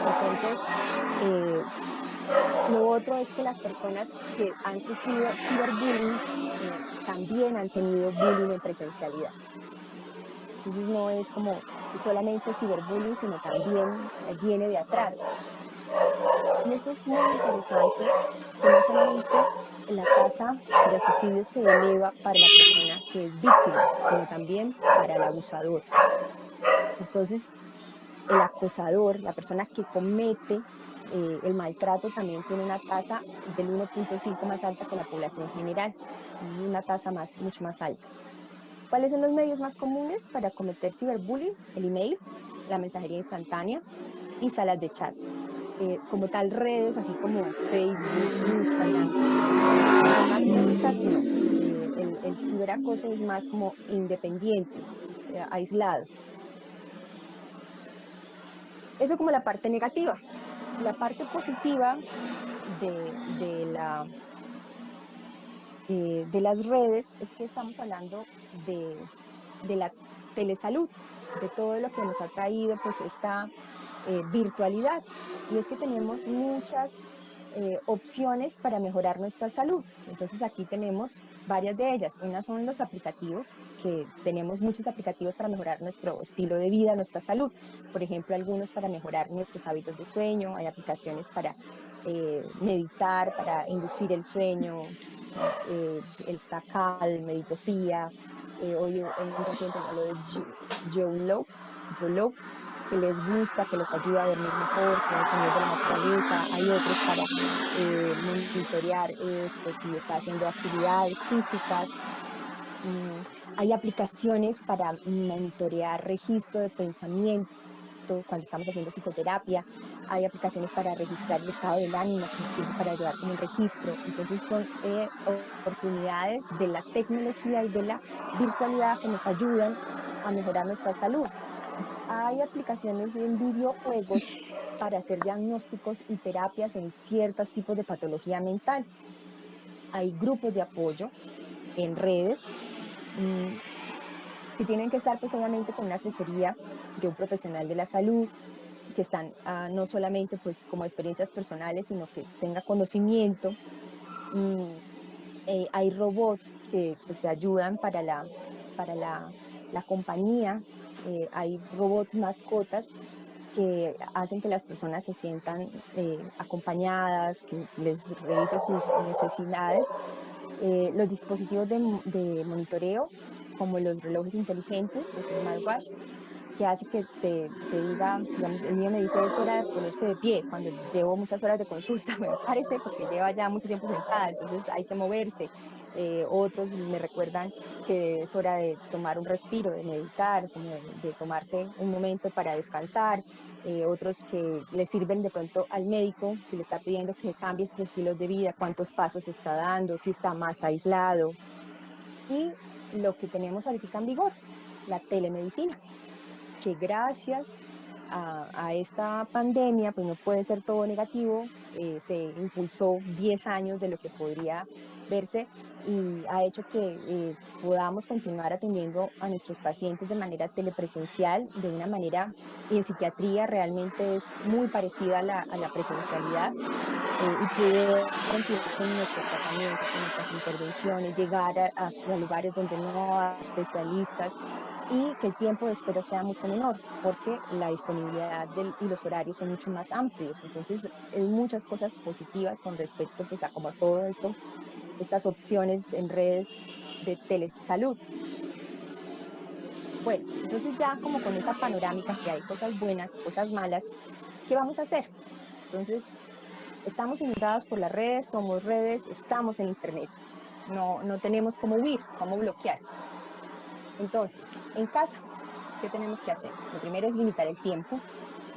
B: Entonces, eh, lo otro es que las personas que han sufrido ciberbullying también han tenido bullying en presencialidad. Entonces no es como solamente ciberbullying, sino también viene de atrás. Y esto es muy interesante, que no solamente la tasa de suicidio se eleva para la persona que es víctima, sino también para el abusador. Entonces, el acosador, la persona que comete el maltrato, también tiene una tasa del 1.5 más alta que la población general. Entonces, es una tasa mucho más alta. ¿Cuáles son los medios más comunes para cometer ciberbullying? El email, la mensajería instantánea y salas de chat. Como tal, redes así como Facebook, Instagram, que son más públicas, no. El ciberacoso es más como independiente, aislado. Eso como la parte negativa. La parte positiva de de las redes es que estamos hablando de la telesalud, de todo lo que nos ha traído pues esta virtualidad. Y es que tenemos muchas opciones para mejorar nuestra salud. Entonces aquí tenemos varias de ellas. Una son los aplicativos, que tenemos muchos aplicativos para mejorar nuestro estilo de vida, nuestra salud. Por ejemplo, algunos para mejorar nuestros hábitos de sueño, hay aplicaciones para meditar, para inducir el sueño, el Sacal, Meditopía, hoy un reciente modelo de YOLO, que les gusta, que los ayuda a dormir mejor, con sonidos de la naturaleza. Hay otros para monitorear esto, si está haciendo actividades físicas. Hay aplicaciones para monitorear registro de pensamiento cuando estamos haciendo psicoterapia. Hay aplicaciones para registrar el estado del ánimo, que nos sirve para llevar como un registro. Entonces son oportunidades de la tecnología y de la virtualidad que nos ayudan a mejorar nuestra salud. Hay aplicaciones en videojuegos para hacer diagnósticos y terapias en ciertos tipos de patología mental. Hay grupos de apoyo en redes que tienen que estar pues obviamente con una asesoría de un profesional de la salud, que están no solamente pues como experiencias personales, sino que tenga conocimiento. Hay robots que pues, se ayudan para la compañía. Hay robots mascotas que hacen que las personas se sientan acompañadas, que les revise sus necesidades. Los dispositivos de monitoreo, como los relojes inteligentes, los smartwatch, que hace que te diga, digamos, el mío me dice es hora de ponerse de pie, cuando llevo muchas horas de consulta, bueno, parece porque lleva ya mucho tiempo sentada, entonces hay que moverse. Otros me recuerdan que es hora de tomar un respiro, de meditar, como de tomarse un momento para descansar. Otros que le sirven de pronto al médico, si le está pidiendo que cambie sus estilos de vida, cuántos pasos está dando, si está más aislado. Y lo que tenemos ahorita en vigor, la telemedicina, que gracias a esta pandemia, pues no puede ser todo negativo, se impulsó 10 años de lo que podría verse y ha hecho que podamos continuar atendiendo a nuestros pacientes de manera telepresencial, de una manera, y en psiquiatría realmente es muy parecida a la presencialidad, y poder continuar con nuestros tratamientos, con nuestras intervenciones, llegar a lugares donde no hay especialistas y que el tiempo de espera sea mucho menor, porque la disponibilidad y los horarios son mucho más amplios. Entonces, hay muchas cosas positivas con respecto pues, a como todo esto, estas opciones en redes de telesalud. Bueno, entonces ya como con esa panorámica que hay cosas buenas, cosas malas, ¿qué vamos a hacer? Entonces, estamos inundados por las redes, somos redes, estamos en Internet. No tenemos cómo huir, cómo bloquear. Entonces, en casa, ¿qué tenemos que hacer? Lo primero es limitar el tiempo.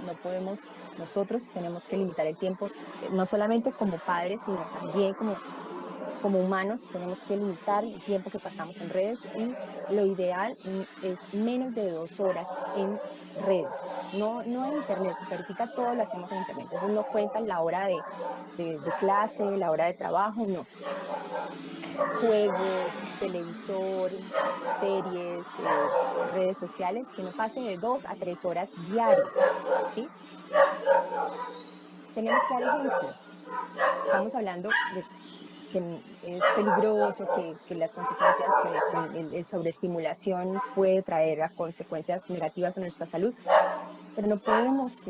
B: No podemos, nosotros tenemos que limitar el tiempo, no solamente como padres, sino también como humanos, tenemos que limitar el tiempo que pasamos en redes y lo ideal es menos de 2 horas en redes. No en internet, porque ahorita todo lo hacemos en internet, entonces no cuentan la hora de clase, la hora de trabajo, no. Juegos, televisor, series, redes sociales, que no pasen de 2 a 3 horas diarias, ¿sí? Tenemos que dar ejemplo. Estamos hablando de que es peligroso, que las consecuencias con el sobreestimulación puede traer a consecuencias negativas a nuestra salud, pero no podemos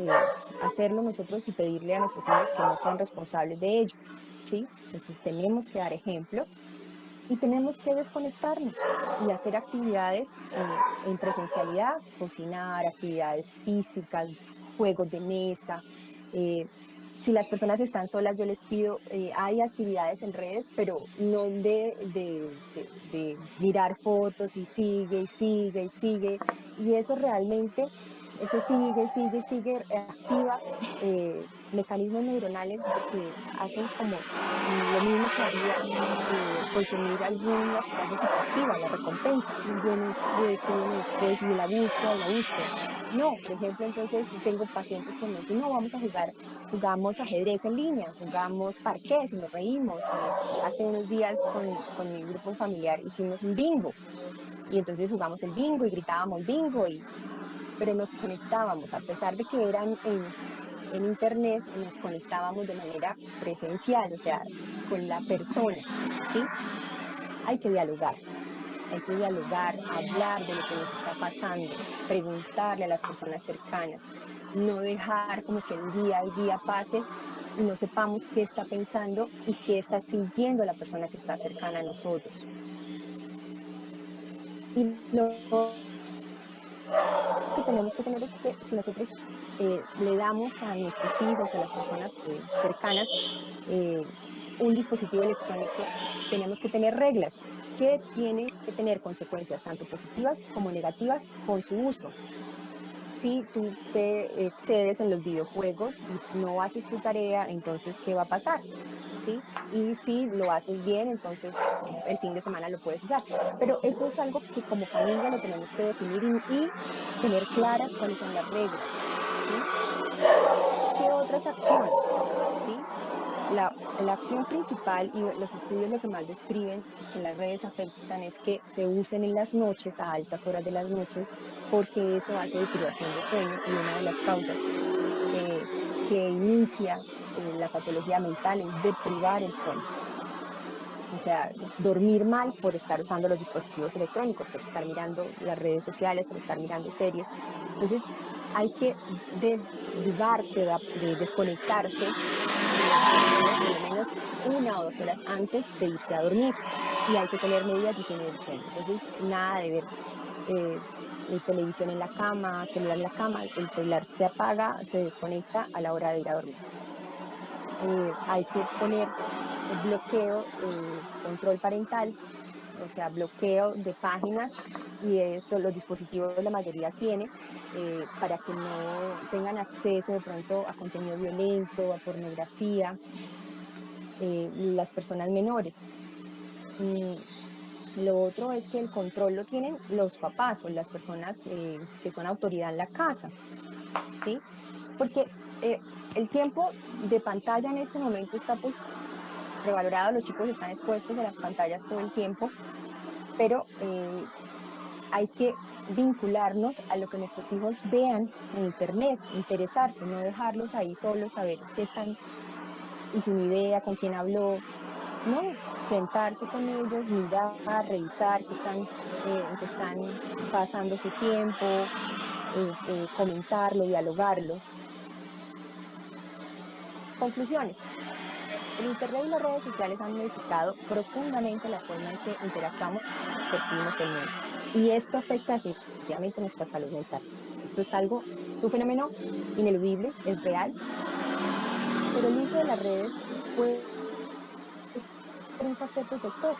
B: hacerlo nosotros y pedirle a nuestros hijos que no sean responsables de ello, ¿sí? Entonces tenemos que dar ejemplo y tenemos que desconectarnos y hacer actividades en presencialidad, cocinar, actividades físicas, juegos de mesa. eh, si las personas están solas, yo les pido, hay actividades en redes, pero no de mirar fotos y sigue y sigue y sigue. Y eso realmente, ese sigue, sigue, sigue, activa mecanismos neuronales de que hacen como lo mismo que haría consumir alguna sustancia psicoactiva, la recompensa. Viene después, que viene después, y la búsqueda y la búsqueda. No, por ejemplo, entonces tengo pacientes que me dicen, no, vamos a jugar, jugamos ajedrez en línea, jugamos parqués y nos reímos. Hace unos días con mi grupo familiar hicimos un bingo y entonces jugamos el bingo y gritábamos bingo pero nos conectábamos, a pesar de que eran en internet, nos conectábamos de manera presencial, o sea, con la persona, ¿sí? Hay que dialogar, hablar de lo que nos está pasando, preguntarle a las personas cercanas, no dejar como que el día pase y no sepamos qué está pensando y qué está sintiendo la persona que está cercana a nosotros. Y lo que tenemos que tener es que si nosotros le damos a nuestros hijos, a las personas cercanas, eh, un dispositivo electrónico, tenemos que tener reglas que tienen que tener consecuencias tanto positivas como negativas con su uso. Si tú te excedes en los videojuegos y no haces tu tarea, entonces, ¿qué va a pasar? ¿Sí? Y si lo haces bien, entonces el fin de semana lo puedes usar. Pero eso es algo que como familia lo tenemos que definir y tener claras cuáles son las reglas, ¿sí? ¿Qué otras acciones? ¿Sí? La acción principal y los estudios lo que más describen que las redes afectan es que se usen en las noches, a altas horas de las noches, porque eso hace privación de sueño y una de las causas que inicia la patología mental es deprivar el sueño. O sea, dormir mal por estar usando los dispositivos electrónicos, por estar mirando las redes sociales, por estar mirando series. Entonces, hay que desligarse, de desconectarse del dispositivo por lo menos 1 o 2 horas antes de irse a dormir. Y hay que tener medidas de higiene del sueño. Entonces, nada de ver eh, televisión en la cama, celular en la cama. El celular se apaga, se desconecta a la hora de ir a dormir. Hay que poner bloqueo, control parental, o sea, bloqueo de páginas, y eso los dispositivos la mayoría tiene, para que no tengan acceso de pronto a contenido violento, a pornografía, las personas menores. Mm, Lo otro es que el control lo tienen los papás o las personas que son autoridad en la casa, ¿sí? Porque el tiempo de pantalla en este momento está pues revalorado, los chicos están expuestos a las pantallas todo el tiempo, pero hay que vincularnos a lo que nuestros hijos vean en internet, interesarse, no dejarlos ahí solos, a ver qué están y sin idea, con quién habló, no, sentarse con ellos, mirar, revisar en qué están pasando su tiempo, comentarlo, dialogarlo. Conclusiones. El Internet y las redes sociales han modificado profundamente la forma en que interactuamos y percibimos el mundo. Y esto afecta definitivamente nuestra salud mental. Esto es un fenómeno ineludible, es real, pero el uso de las redes puede ser un factor protector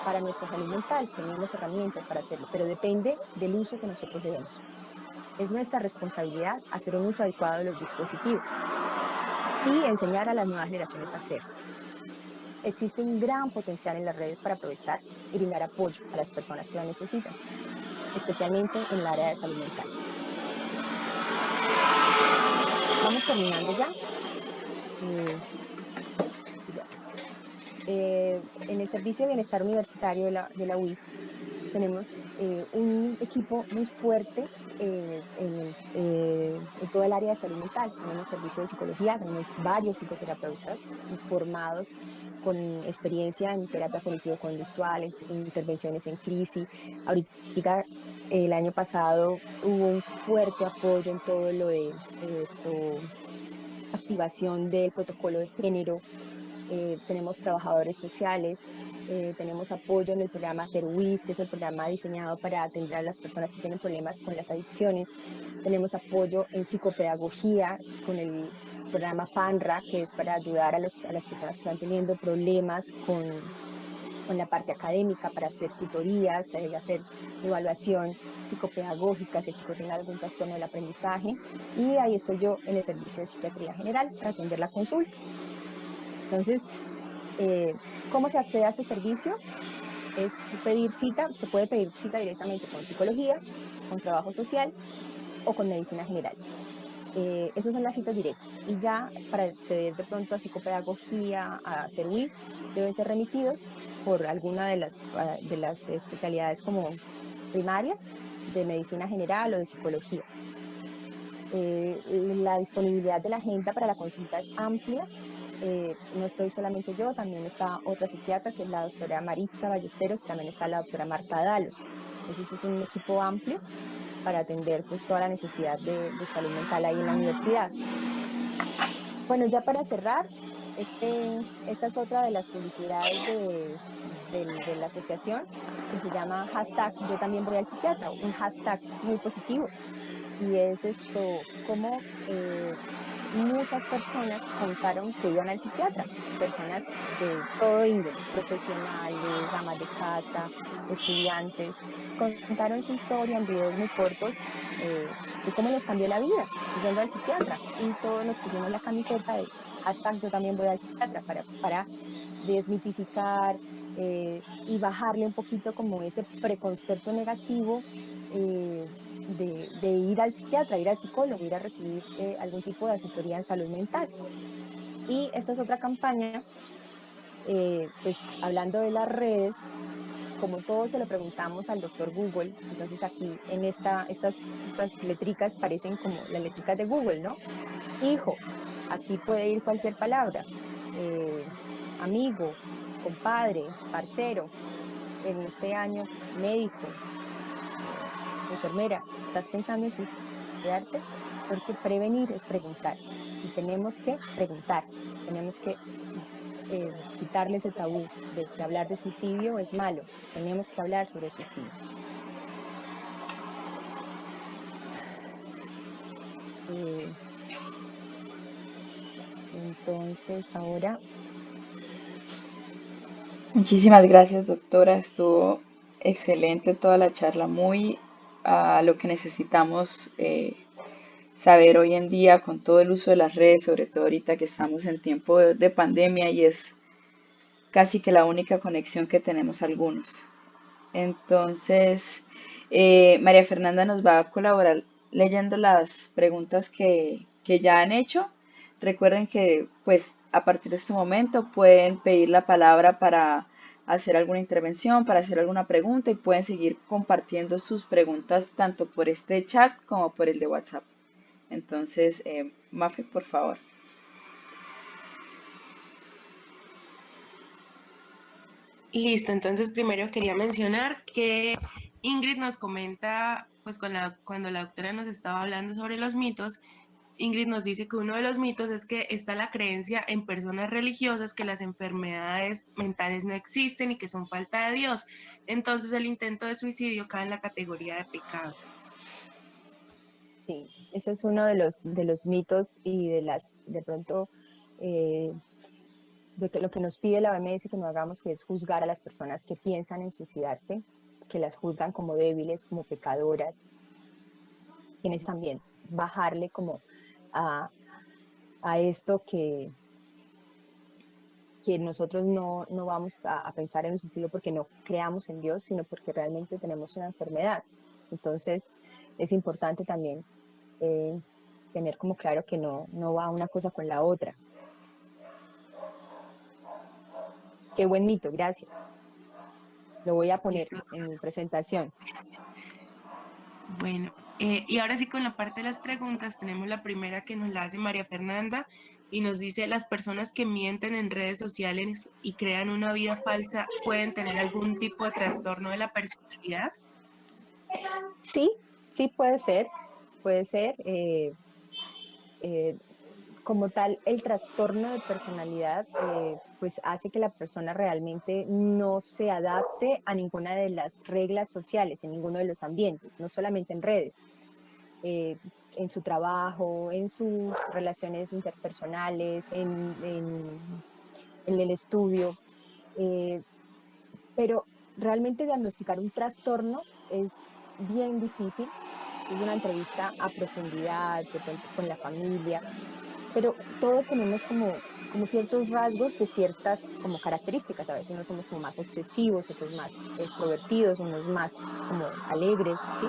B: para nuestra salud mental. Tenemos herramientas para hacerlo, pero depende del uso que nosotros le demos. Es nuestra responsabilidad hacer un uso adecuado de los dispositivos y enseñar a las nuevas generaciones a hacerlo. Existe un gran potencial en las redes para aprovechar y brindar apoyo a las personas que lo necesitan, especialmente en el área de salud mental. Vamos terminando ya. Eh, en el Servicio de Bienestar Universitario de la UIS tenemos un equipo muy fuerte en todo el área de salud mental. Tenemos servicio de psicología, tenemos varios psicoterapeutas formados con experiencia en terapia cognitivo-conductual, en intervenciones en crisis. Ahorita, el año pasado, hubo un fuerte apoyo en todo lo de activación del protocolo de género. Tenemos trabajadores sociales, tenemos apoyo en el programa CERUIS, que es el programa diseñado para atender a las personas que tienen problemas con las adicciones. Tenemos apoyo en psicopedagogía con el programa PANRA, que es para ayudar a las personas que están teniendo problemas con la parte académica, para hacer tutorías, hacer evaluación psicopedagógica, si el chico tiene algún trastorno del aprendizaje. Y ahí estoy yo en el servicio de psiquiatría general para atender la consulta. Entonces, ¿cómo se accede a este servicio? Es pedir cita, se puede pedir cita directamente con psicología, con trabajo social o con medicina general. Esas son las citas directas. Y ya para acceder de pronto a psicopedagogía, a hacer WIS, deben ser remitidos por alguna de las especialidades como primarias de medicina general o de psicología. La disponibilidad de la agenda para la consulta es amplia. No estoy solamente yo, también está otra psiquiatra, que es la doctora Maritza Ballesteros, y también está la doctora Marta Dalos. Entonces es un equipo amplio para atender pues toda la necesidad de salud mental ahí en la universidad. Bueno, ya para cerrar, esta es otra de las publicidades de la asociación, que se llama hashtag Yo también voy al psiquiatra, un hashtag muy positivo. Y es esto, como muchas personas contaron que iban al psiquiatra, personas de todo índole, profesionales, amas de casa, estudiantes, contaron su historia en videos muy cortos, de cómo les cambió la vida yendo al psiquiatra. Y todos nos pusimos la camiseta de hashtag Yo también voy al psiquiatra para desmitificar, y bajarle un poquito como ese preconcepto negativo, de ir al psiquiatra, ir al psicólogo, ir a recibir algún tipo de asesoría en salud mental. Y esta es otra campaña, pues hablando de las redes, como todos se lo preguntamos al doctor Google, entonces aquí en estas letricas parecen como las letricas de Google, ¿no? Hijo, aquí puede ir cualquier palabra, eh, amigo, compadre, parcero, en este año, médico, enfermera, ¿estás pensando en suicidarte? Porque prevenir es preguntar. Y tenemos que preguntar, tenemos que quitarle ese tabú de que hablar de suicidio es malo. Tenemos que hablar sobre suicidio. Eh, entonces, ahora,
A: Muchísimas gracias, doctora. Estuvo excelente toda la charla, muy a lo que necesitamos saber hoy en día con todo el uso de las redes, sobre todo ahorita que estamos en tiempo de pandemia y es casi que la única conexión que tenemos algunos. Entonces, María Fernanda nos va a colaborar leyendo las preguntas que ya han hecho. Recuerden que, pues, a partir de este momento pueden pedir la palabra para hacer alguna intervención, para hacer alguna pregunta y pueden seguir compartiendo sus preguntas tanto por este chat como por el de WhatsApp. Entonces, Mafe, por favor.
C: Listo, entonces primero quería mencionar que Ingrid nos comenta, pues cuando la doctora nos estaba hablando sobre los mitos, Ingrid nos dice que uno de los mitos es que está la creencia en personas religiosas que las enfermedades mentales no existen y que son falta de Dios. Entonces el intento de suicidio cae en la categoría de pecado.
B: sí, ese es uno de los mitos y de pronto, eh, de que lo que nos pide la OMS que no hagamos, que es juzgar a las personas que piensan en suicidarse, que las juzgan como débiles, como pecadoras. Tienes también bajarle como a, a esto que nosotros no vamos a pensar en un suicidio porque no creamos en Dios, sino porque realmente tenemos una enfermedad. Entonces, es importante también eh, tener como claro que no va una cosa con la otra. Qué buen mito, gracias. Lo voy a poner
C: Listo.
B: en mi presentación.
C: Bueno, y ahora sí con la parte de las preguntas, tenemos la primera que nos la hace María Fernanda y nos dice, ¿las personas que mienten en redes sociales y crean una vida falsa pueden tener algún tipo de trastorno de la personalidad?
B: Sí, sí puede ser, puede ser. Eh, como tal, el trastorno de personalidad pues hace que la persona realmente no se adapte a ninguna de las reglas sociales, en ninguno de los ambientes, no solamente en redes, eh, en su trabajo, en sus relaciones interpersonales, en el estudio. eh, pero realmente diagnosticar un trastorno es bien difícil. Eso es una entrevista a profundidad, de pronto con la familia, pero todos tenemos como ciertos rasgos de ciertas como características. A veces unos somos como más obsesivos, otros más extrovertidos, unos más como alegres, ¿sí?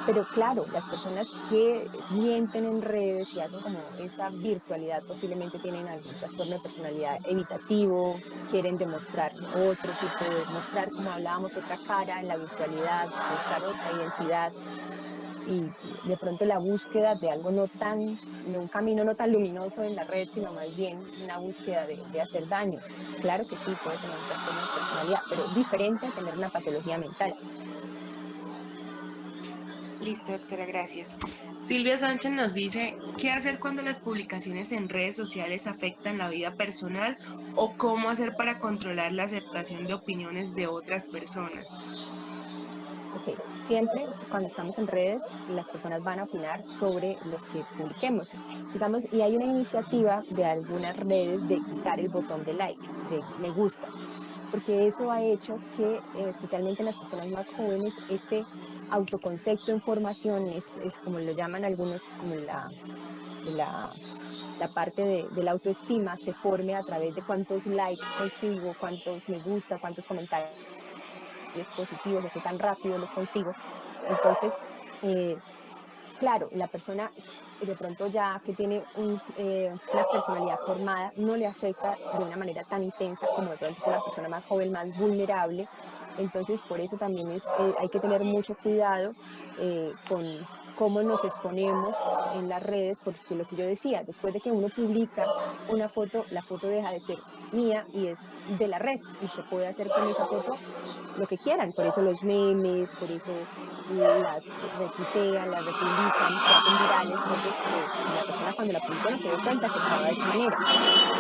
B: Pero claro, las personas que mienten en redes y hacen como esa virtualidad posiblemente tienen algún trastorno de personalidad evitativo, quieren demostrar otro tipo de, mostrar como hablábamos otra cara en la virtualidad, mostrar otra identidad. y de pronto la búsqueda de algo no tan, de un camino no tan luminoso en la red, sino más bien una búsqueda de hacer daño. Claro que sí, puede tener un trastorno de personalidad, pero diferente a tener una patología mental.
C: Listo, doctora, gracias. Silvia Sánchez nos dice, ¿qué hacer cuando las publicaciones en redes sociales afectan la vida personal o cómo hacer para controlar la aceptación de opiniones de otras personas?
B: Ok, siempre cuando estamos en redes, las personas van a opinar sobre lo que publiquemos. Digamos, y hay una iniciativa de algunas redes de quitar el botón de like, de me gusta, porque eso ha hecho que, especialmente en las personas más jóvenes, ese autoconcepto en formación es como lo llaman algunos, como la, la parte de la autoestima se forme a través de cuántos likes consigo, cuántos me gusta, cuántos comentarios positivos, o qué tan rápido los consigo. Entonces, eh, claro, la persona de pronto ya que tiene una personalidad formada no le afecta de una manera tan intensa como de pronto es una persona más joven, más vulnerable. Entonces, por eso también hay que tener mucho cuidado con cómo nos exponemos en las redes, porque lo que yo decía, después de que uno publica una foto, la foto deja de ser mía y es de la red y se puede hacer con esa foto lo que quieran. Por eso los memes, por eso las retuitean, las republican, se hacen virales, fotos que la persona cuando la publicó no se dio cuenta que estaba de esa manera.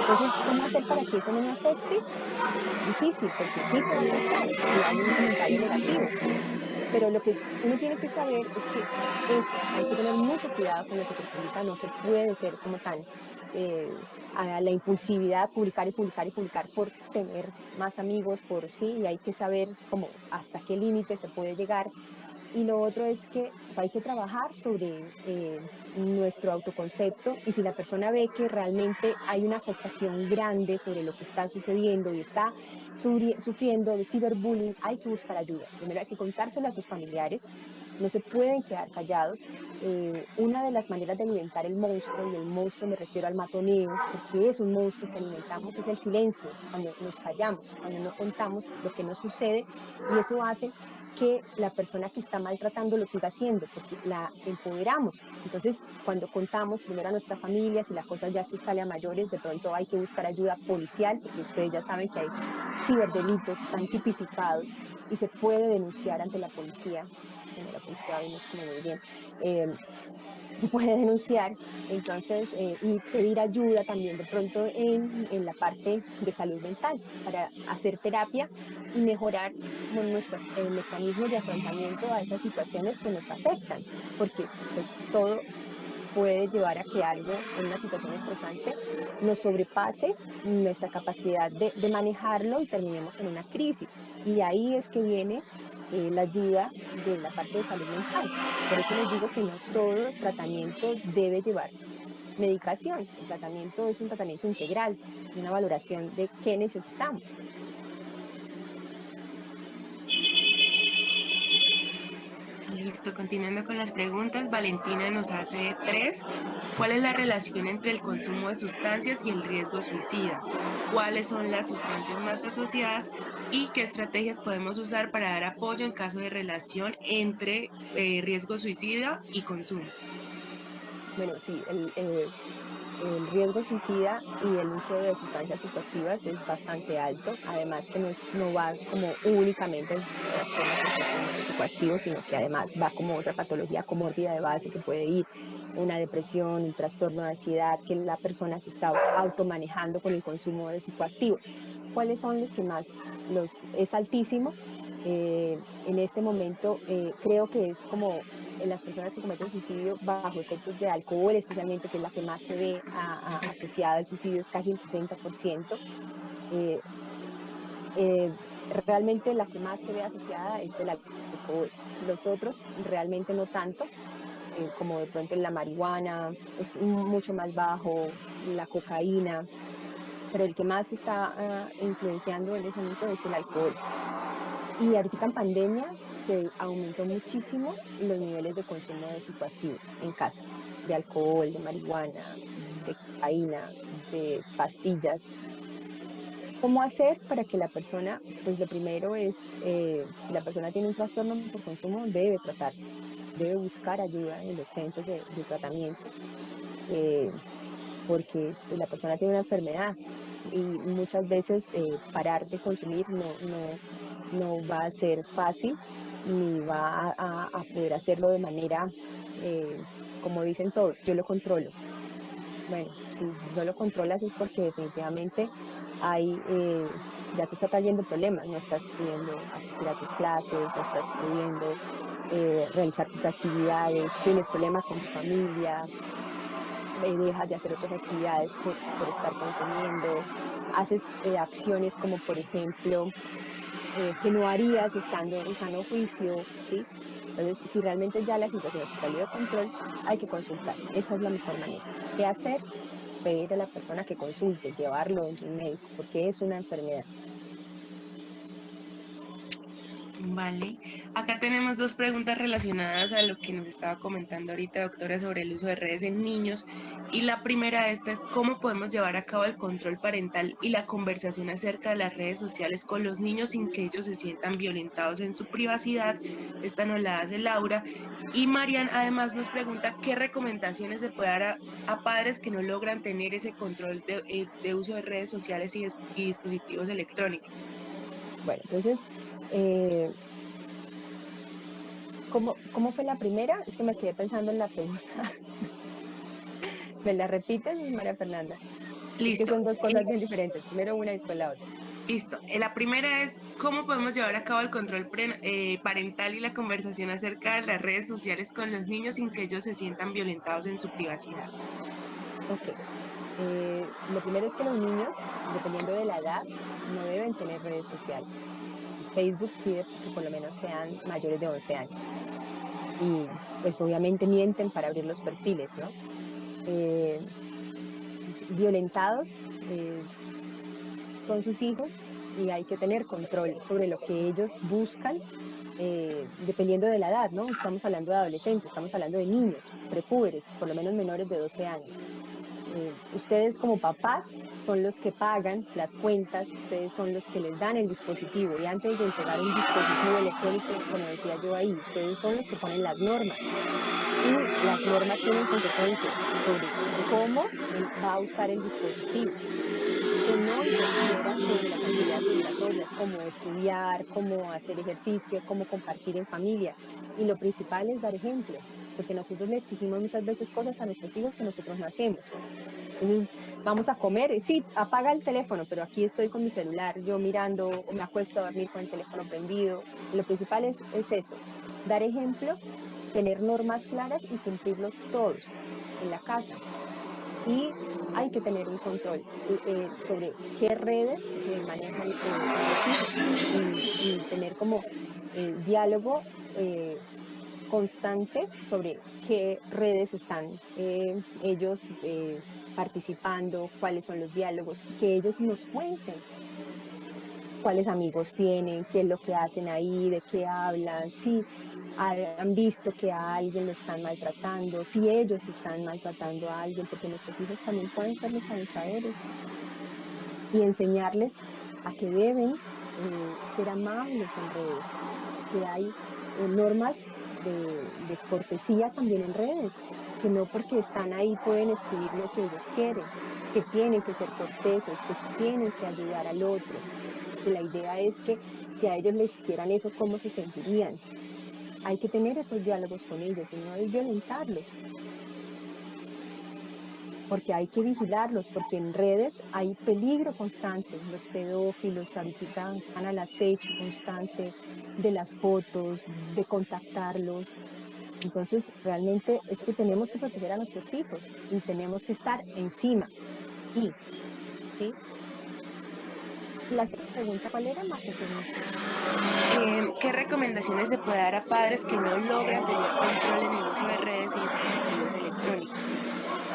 B: Entonces, ¿cómo hacer para que eso no me afecte? Difícil, porque sí te va a afectar si hay un comentario negativo, pero lo que uno tiene que saber es que eso, hay que tener mucho cuidado con lo que se publica, no se puede ser como tan a la impulsividad, publicar y publicar y publicar por tener más amigos, por sí, y hay que saber como hasta qué límite se puede llegar. Y lo otro es que hay que trabajar sobre nuestro autoconcepto y si la persona ve que realmente hay una afectación grande sobre lo que está sucediendo y está sufriendo de ciberbullying, hay que buscar ayuda. Primero hay que contárselo a sus familiares, no se pueden quedar callados. Una de las maneras de alimentar el monstruo, y el monstruo me refiero al matoneo, porque es un monstruo que alimentamos, es el silencio, cuando nos callamos, cuando no contamos lo que nos sucede, y eso hace que la persona que está maltratando lo siga haciendo, porque la empoderamos. Entonces, cuando contamos primero a nuestra familia, si la cosa ya se sale a mayores, de pronto hay que buscar ayuda policial, porque ustedes ya saben que hay ciberdelitos, están tipificados y se puede denunciar ante la policía. Bueno, la policía hoy no es como muy bien. Eh, Se puede denunciar, entonces, y pedir ayuda también de pronto en la parte de salud mental para hacer terapia y mejorar nuestros mecanismos de afrontamiento a esas situaciones que nos afectan, porque pues todo puede llevar a que algo en una situación estresante nos sobrepase nuestra capacidad de manejarlo y terminemos en una crisis. Y ahí es que viene la ayuda de la parte de salud mental. Por eso les digo que no todo tratamiento debe llevar medicación. El tratamiento es un tratamiento integral y una valoración de qué necesitamos.
C: Listo, continuando con las preguntas, Valentina nos hace tres. ¿Cuál es la relación entre el consumo de sustancias y el riesgo suicida? ¿Cuáles son las sustancias más asociadas y qué estrategias podemos usar para dar apoyo en caso de relación entre riesgo suicida y consumo?
B: Bueno, sí, el riesgo suicida y el uso de sustancias psicoactivas es bastante alto, además que no va como únicamente el trastorno por consumo de psicoactivos, sino que además va como otra patología comórbida de base que puede ir una depresión, un trastorno de ansiedad, que la persona se está automanejando con el consumo de psicoactivos. ¿Cuáles son los que más es altísimo? En este momento creo que es como en las personas que cometen suicidio bajo efectos de alcohol, especialmente, que es la que más se ve asociada al suicidio, es casi el 60%. Eh, Realmente la que más se ve asociada es el alcohol. Los otros realmente no tanto, como de pronto la marihuana, es mucho más bajo, la cocaína, pero el que más está influenciando en ese momento es el alcohol. Y ahorita en pandemia se aumentó muchísimo los niveles de consumo de psicoactivos en casa, de alcohol, de marihuana, de cocaína, de pastillas. ¿Cómo hacer para que la persona, pues lo primero es, si la persona tiene un trastorno por consumo, debe tratarse. debe buscar ayuda en los centros de tratamiento, eh, porque pues, la persona tiene una enfermedad y muchas veces parar de consumir no va a ser fácil ni va a poder hacerlo de manera, eh, como dicen todos, yo lo controlo. Bueno, si no lo controlas es porque definitivamente hay, ya te está trayendo problemas, no estás pudiendo asistir a tus clases, no estás pudiendo realizar tus actividades, tienes problemas con tu familia, dejas de hacer otras actividades por estar consumiendo, haces acciones como por ejemplo que no harías estando en sano juicio, ¿sí? Entonces, si realmente ya la situación se salió de control, hay que consultar. Esa es la mejor manera. ¿Qué hacer? Pedir a la persona que consulte, llevarlo donde un médico, porque es una enfermedad.
C: Vale. Acá tenemos dos preguntas relacionadas a lo que nos estaba comentando ahorita, doctora, sobre el uso de redes en niños. Y la primera de estas es cómo podemos llevar a cabo el control parental y la conversación acerca de las redes sociales con los niños sin que ellos se sientan violentados en su privacidad. Esta nos la hace Laura. Y Marian además nos pregunta qué recomendaciones se puede dar a padres que no logran tener ese control de uso de redes sociales y dispositivos electrónicos.
B: Bueno, entonces, eh, ¿cómo fue la primera? Es que me quedé pensando en la segunda. ¿Me la repites, María Fernanda? Es que
C: Listo.
B: son dos cosas bien diferentes. Primero una y después la otra.
C: Listo. La primera es cómo podemos llevar a cabo el control parental y la conversación acerca de las redes sociales con los niños sin que ellos se sientan violentados en su privacidad.
B: Ok. Lo primero es que los niños, dependiendo de la edad, no deben tener redes sociales. Facebook pide que por lo menos sean mayores de 11 años. Y pues obviamente mienten para abrir los perfiles, ¿no? Eh, violentados son sus hijos y hay que tener control sobre lo que ellos buscan, dependiendo de la edad, ¿no? Estamos hablando de adolescentes, estamos hablando de niños, prepúberes, por lo menos menores de 12 años. Ustedes como papás son los que pagan las cuentas, ustedes son los que les dan el dispositivo y antes de entregar un dispositivo electrónico, como decía yo ahí, ustedes son los que ponen las normas y las normas tienen consecuencias sobre cómo él va a usar el dispositivo, que no interfiera sobre las actividades obligatorias, como estudiar, como hacer ejercicio, como compartir en familia. Y lo principal es dar ejemplo, porque nosotros le exigimos muchas veces cosas a nuestros hijos que nosotros no hacemos. Entonces, vamos a comer, sí, apaga el teléfono, pero aquí estoy con mi celular, yo mirando, o me acuesto a dormir con el teléfono prendido. Lo principal es eso, dar ejemplo, tener normas claras y cumplirlos todos en la casa. Y hay que tener un control sobre qué redes se manejan los hijos y tener como diálogo constante sobre qué redes están ellos participando, cuáles son los diálogos, y que ellos nos cuenten cuáles amigos tienen, qué es lo que hacen ahí, de qué hablan, si han visto que a alguien lo están maltratando, si ellos están maltratando a alguien, porque nuestros hijos también pueden ser los abusadores, y enseñarles a que deben ser amables en redes, que hay normas de cortesía también en redes, que no porque están ahí pueden escribir lo que ellos quieren, que tienen que ser corteses, que tienen que ayudar al otro, que la idea es que si a ellos les hicieran eso, ¿cómo se sentirían? Hay que tener esos diálogos con ellos y no es violentarlos, porque hay que vigilarlos, porque en redes hay peligro constante. Los pedófilos ahorita están al acecho constante de las fotos, de contactarlos. Entonces, realmente es que tenemos que proteger a nuestros hijos y tenemos que estar encima. Y, ¿sí? La segunda pregunta, ¿cuál era, Mafe?
C: ¿Qué recomendaciones se puede dar a padres que no logran tener control en el uso de redes y dispositivos electrónicos?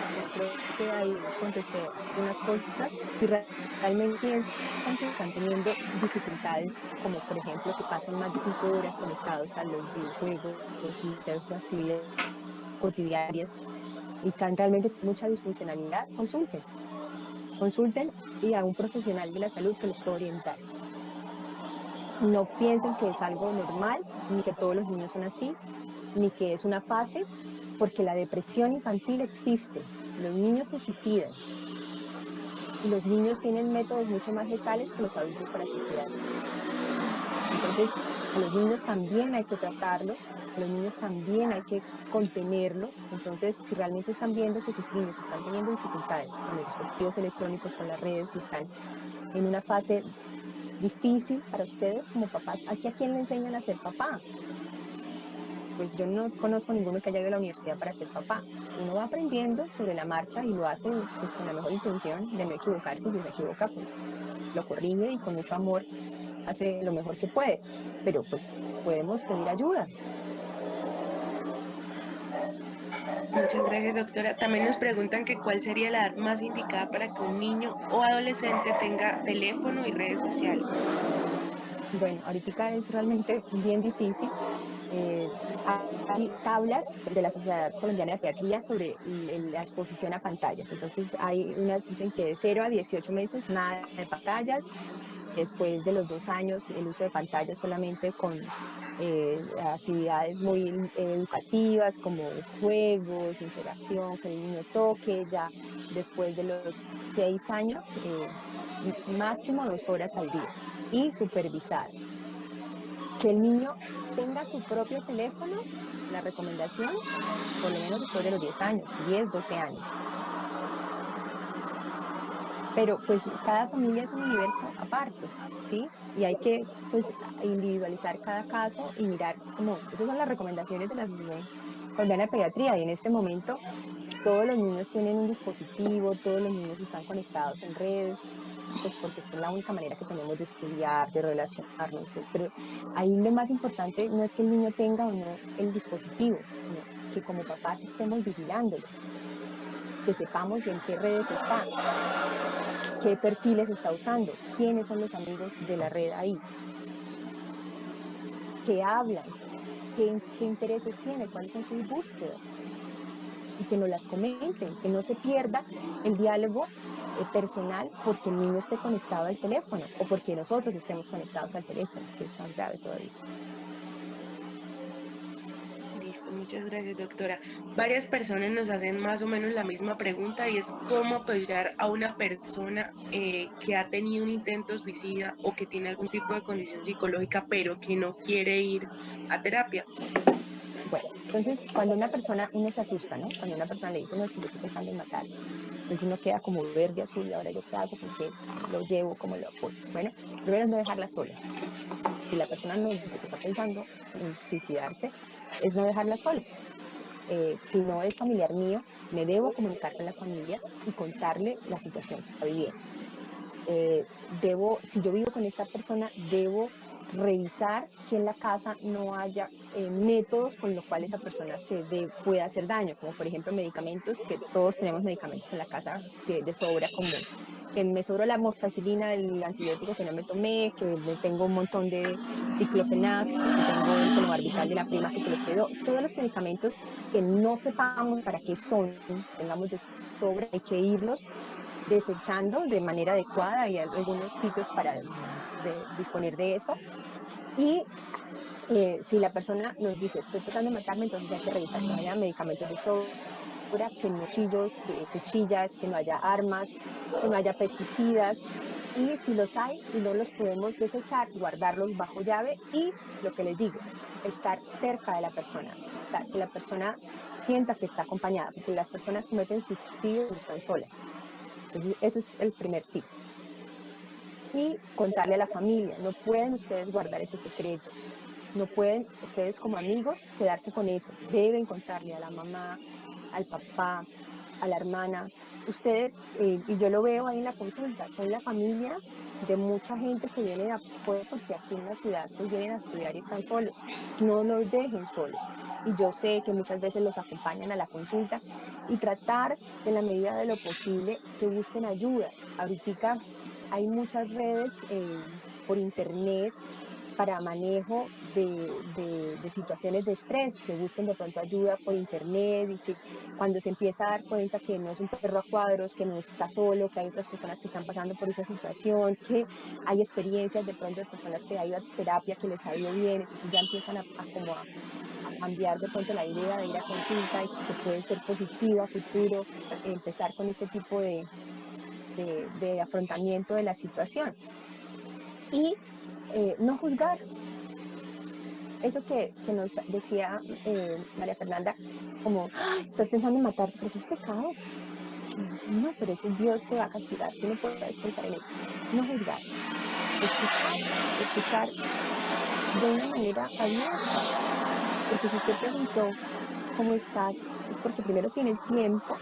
B: Bueno, creo que ahí contesté unas cosas. Si realmente piensan que están teniendo dificultades, como por ejemplo que pasan más de 5 horas conectados a los videojuegos y hacer sus actividades cotidianas y están realmente con mucha disfuncionalidad, consulten y a un profesional de la salud que los pueda orientar. No piensen que es algo normal ni que todos los niños son así. ni que es una fase, porque la depresión infantil existe. Los niños se suicidan y los niños tienen métodos mucho más letales que los adultos para suicidarse. Entonces, a los niños también hay que tratarlos, a los niños también hay que contenerlos. Entonces, si realmente están viendo que sus niños están teniendo dificultades con los dispositivos electrónicos, con las redes, y están en una fase difícil para ustedes como papás, ¿hacia quién le enseñan a ser papá? Pues yo no conozco ninguno que haya ido a la universidad para ser papá. Uno va aprendiendo sobre la marcha y lo hace pues con la mejor intención de no equivocarse, y si se equivoca pues lo corrige y con mucho amor hace lo mejor que puede, pero pues podemos pedir ayuda.
C: Muchas gracias, doctora. También nos preguntan que cuál sería la edad más indicada para que un niño o adolescente tenga teléfono y redes sociales.
B: Bueno, ahorita es realmente bien difícil. Hay tablas de la Sociedad Colombiana de Pediatría sobre la exposición a pantallas. Entonces, hay unas dicen que de 0 a 18 meses nada de pantallas. Después de los 2 años, el uso de pantallas solamente con actividades muy educativas como juegos, interacción, que el niño toque. Ya después de los 6 años, máximo 2 horas al día y supervisar. Que el niño tenga su propio teléfono, la recomendación, por lo menos después de los 10 años, 10, 12 años. Pero pues cada familia es un universo aparte, ¿sí? Y hay que pues individualizar cada caso y mirar cómo, esas son las recomendaciones de la Asociación Colombiana de Pediatría, y en este momento todos los niños tienen un dispositivo, todos los niños están conectados en redes, pues porque esta es la única manera que tenemos de estudiar, de relacionarnos, pero ahí lo más importante no es que el niño tenga o no el dispositivo, sino que como papás estemos vigilándolo, que sepamos en qué redes está, qué perfiles está usando, quiénes son los amigos de la red ahí, qué hablan, qué intereses tiene, cuáles son sus búsquedas, y que nos las comenten, que no se pierda el diálogo personal porque el niño esté conectado al teléfono o porque nosotros estemos conectados al teléfono, que es más grave todavía.
C: Listo, muchas gracias, doctora. Varias personas nos hacen más o menos la misma pregunta y es cómo apoyar a una persona que ha tenido un intento suicida o que tiene algún tipo de condición psicológica pero que no quiere ir a terapia.
B: Bueno, entonces cuando una persona, uno se asusta, ¿no? Cuando una persona le dice, no, es que yo estoy pensando en matar, entonces uno queda como verde, azul, y ahora yo qué hago, con qué lo llevo, cómo lo apoyo. Bueno, primero es no dejarla sola. Si la persona nos dice que está pensando en suicidarse, es no dejarla sola. Si no es familiar mío, me debo comunicar con la familia y contarle la situación que está viviendo. Si yo vivo con esta persona, debo revisar que en la casa no haya métodos con los cuales esa persona pueda hacer daño, como por ejemplo medicamentos, que todos tenemos medicamentos en la casa de sobra, como que me sobró la morfacilina del antibiótico que no me tomé, que me tengo un montón de diclofenac, que tengo el fenobarbital de la prima que se le quedó. Todos los medicamentos que no sepamos para qué son, tengamos de sobra, hay que irlos desechando de manera adecuada. Hay algunos sitios para disponer de eso. Y si la persona nos dice, estoy tratando de matarme, entonces hay que revisar que no haya medicamentos de sobra, que no cuchillos, cuchillas, que no haya armas, que no haya pesticidas. Y si los hay y no los podemos desechar, guardarlos bajo llave. Y lo que les digo, estar cerca de la persona, que la persona sienta que está acompañada, porque las personas cometen suicidio cuando están solas. Entonces, ese es el primer tip. Y contarle a la familia, no pueden ustedes guardar ese secreto, no pueden ustedes como amigos quedarse con eso, deben contarle a la mamá, al papá, a la hermana. Ustedes, y yo lo veo ahí en la consulta, son la familia de mucha gente que viene de afuera, porque aquí en la ciudad pues vienen a estudiar y están solos. No los dejen solos. Y yo sé que muchas veces los acompañan a la consulta, y tratar en la medida de lo posible que busquen ayuda. Ahorita hay muchas redes por internet para manejo de situaciones de estrés, que busquen de pronto ayuda por internet, y que cuando se empieza a dar cuenta que no es un perro a cuadros, que no está solo, que hay otras personas que están pasando por esa situación, que hay experiencias de pronto de personas que han ido a terapia que les ha ido bien, entonces ya empiezan a cambiar de pronto la idea de ir a consulta y que puede ser positivo a futuro, empezar con este tipo de afrontamiento de la situación. Y no juzgar. Eso que nos decía María Fernanda, como, "Ay, estás pensando en matarte, pero eso es pecado". No, pero eso Dios te va a castigar, tú no puedes pensar en eso. No juzgar, escuchar de una manera abierta, porque si usted preguntó cómo estás, es porque primero tiene el tiempo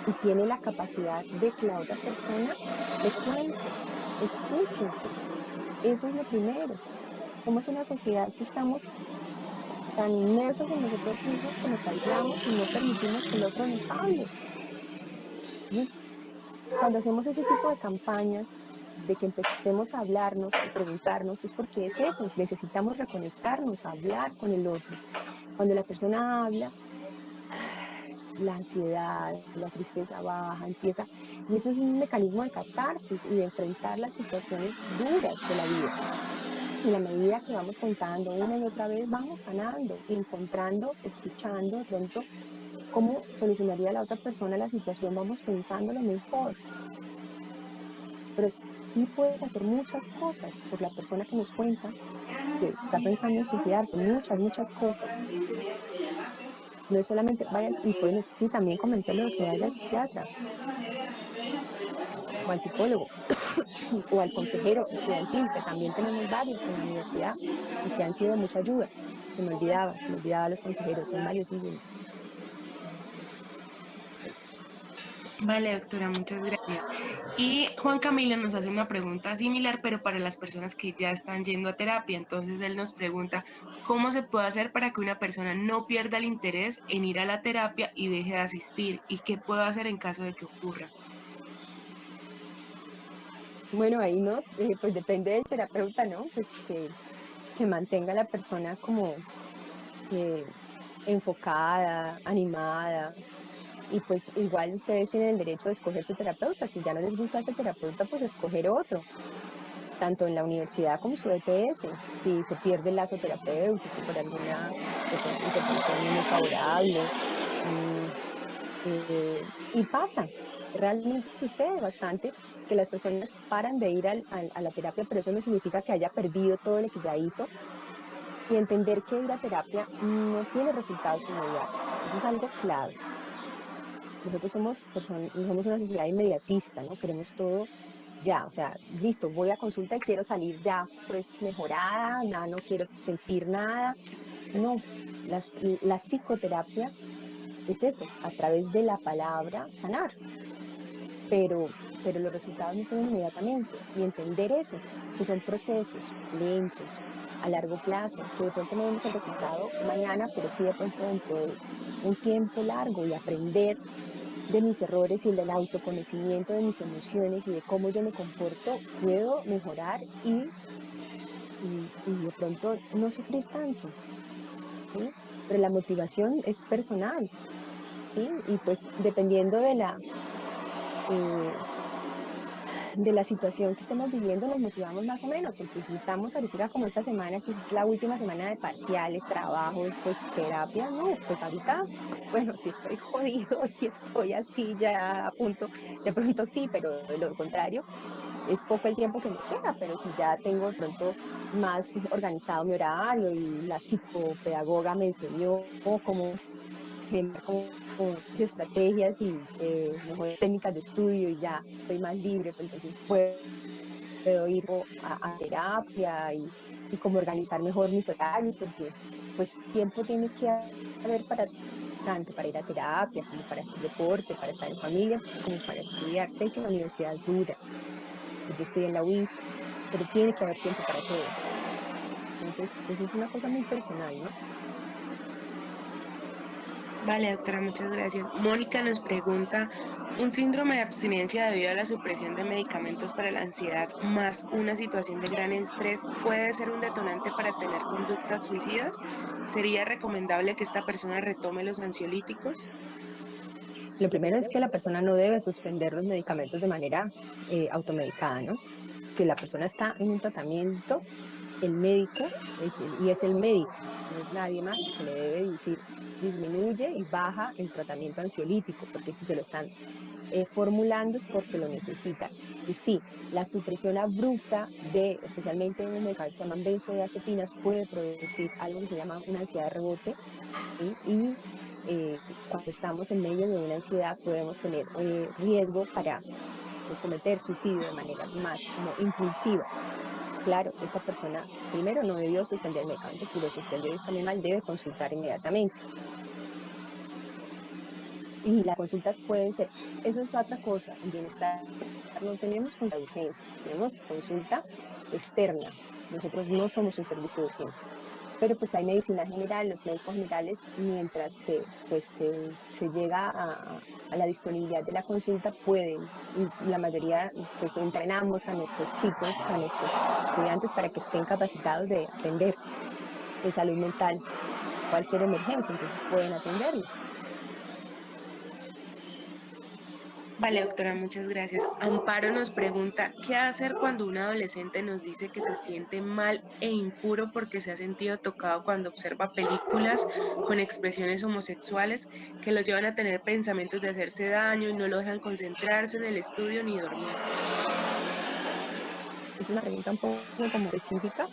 B: y tiene la capacidad de que la otra persona le cuente, escúchese, eso es lo primero. Somos una sociedad que estamos tan inmersos en nosotros mismos que nos aislamos y no permitimos que el otro nos hable. Entonces, cuando hacemos ese tipo de campañas, de que empecemos a hablarnos y preguntarnos, es porque es eso, necesitamos reconectarnos, hablar con el otro. Cuando la persona habla, la ansiedad, la tristeza baja, empieza, y eso es un mecanismo de catarsis y de enfrentar las situaciones duras de la vida. Y a la medida que vamos contando una y otra vez, vamos sanando, encontrando, escuchando de pronto cómo solucionaría la otra persona la situación, vamos pensándolo mejor. Pero sí puedes hacer muchas cosas por la persona que nos cuenta que está pensando en suicidarse, muchas cosas. No es solamente, vaya, y pueden sí, también convencerlo de que vaya al psiquiatra o al psicólogo o al consejero estudiantil, que también tenemos varios en la universidad y que han sido de mucha ayuda. Se me olvidaba los consejeros, son valiosísimos.
C: Vale, doctora, muchas gracias. Y Juan Camilo nos hace una pregunta similar, pero para las personas que ya están yendo a terapia. Entonces él nos pregunta, ¿cómo se puede hacer para que una persona no pierda el interés en ir a la terapia y deje de asistir? ¿Y qué puedo hacer en caso de que ocurra?
B: Bueno, ahí pues depende del terapeuta, ¿no? Pues que mantenga a la persona como eh, enfocada, animada, y pues igual ustedes tienen el derecho de escoger su terapeuta. Si ya no les gusta ese terapeuta, pues escoger otro, tanto en la universidad como su EPS, si se pierde el lazo terapéutico por alguna de pronto intervención muy favorable. mm, y pasa, realmente sucede bastante que las personas paran de ir a la terapia, pero eso no significa que haya perdido todo lo que ya hizo, y entender que ir a terapia no tiene resultados inmediatos. Eso es algo clave. Nosotros somos una sociedad inmediatista, ¿no? Queremos todo ya, o sea, listo, voy a consulta y quiero salir ya, pues mejorada, nada, no quiero sentir nada. No, la psicoterapia es eso, a través de la palabra sanar, pero los resultados no son inmediatamente. Y entender eso, que son procesos lentos, a largo plazo, que de pronto no vemos el resultado mañana, pero sí de pronto dentro de un tiempo largo, y aprender de mis errores y del autoconocimiento de mis emociones y de cómo yo me comporto, puedo mejorar y de pronto no sufrir tanto, ¿sí? Pero la motivación es personal, ¿sí? Y pues dependiendo eh, de la situación que estemos viviendo, nos motivamos más o menos, porque si estamos ahorita como esta semana, que es la última semana de parciales, trabajos, pues terapia, no, pues ahorita, bueno, si estoy jodido y estoy así ya a punto, de pronto sí, pero de lo contrario, es poco el tiempo que me queda, pero si ya tengo de pronto más organizado mi horario y la psicopedagoga me enseñó cómo generar como estrategias y mejores técnicas de estudio, y ya estoy más libre, pues entonces puedo ir a terapia y como organizar mejor mis horarios, porque pues tiempo tiene que haber para tanto para ir a terapia como para hacer deporte, para estar en familia, como para estudiar. Sé que la universidad es dura, pues yo estoy en la UIS, pero tiene que haber tiempo para todo. Entonces, pues es una cosa muy personal, ¿no?
C: Vale, doctora, muchas gracias. Mónica nos pregunta, ¿un síndrome de abstinencia debido a la supresión de medicamentos para la ansiedad más una situación de gran estrés puede ser un detonante para tener conductas suicidas? ¿Sería recomendable que esta persona retome los ansiolíticos?
B: Lo primero es que la persona no debe suspender los medicamentos de manera automedicada, ¿no? Si la persona está en un tratamiento, el médico y es el médico, no es nadie más el que le debe decir disminuye y baja el tratamiento ansiolítico, porque si se lo están formulando es porque lo necesitan. Y sí, la supresión abrupta de, especialmente unos medicamentos que se llaman benzodiazepinas, puede producir algo que se llama una ansiedad de rebote, ¿sí? Y cuando estamos en medio de una ansiedad podemos tener riesgo para cometer suicidio de manera más como impulsiva. Claro, esta persona primero no debió suspender el medicamento, si lo suspendió y está muy mal, debe consultar inmediatamente. Y las consultas pueden ser, eso es otra cosa, en bienestar no tenemos consulta de urgencia, tenemos consulta externa. Nosotros no somos un servicio de urgencia, pero pues hay medicina general, los médicos generales, mientras se llega a la disponibilidad de la consulta, pueden, y la mayoría, pues entrenamos a nuestros chicos, a nuestros estudiantes para que estén capacitados de atender en salud mental cualquier emergencia, entonces pueden atenderlos.
C: Vale, doctora, muchas gracias. Amparo nos pregunta, ¿qué hacer cuando un adolescente nos dice que se siente mal e impuro porque se ha sentido tocado cuando observa películas con expresiones homosexuales que lo llevan a tener pensamientos de hacerse daño y no lo dejan concentrarse en el estudio ni dormir?
B: Es una pregunta un poco como específica,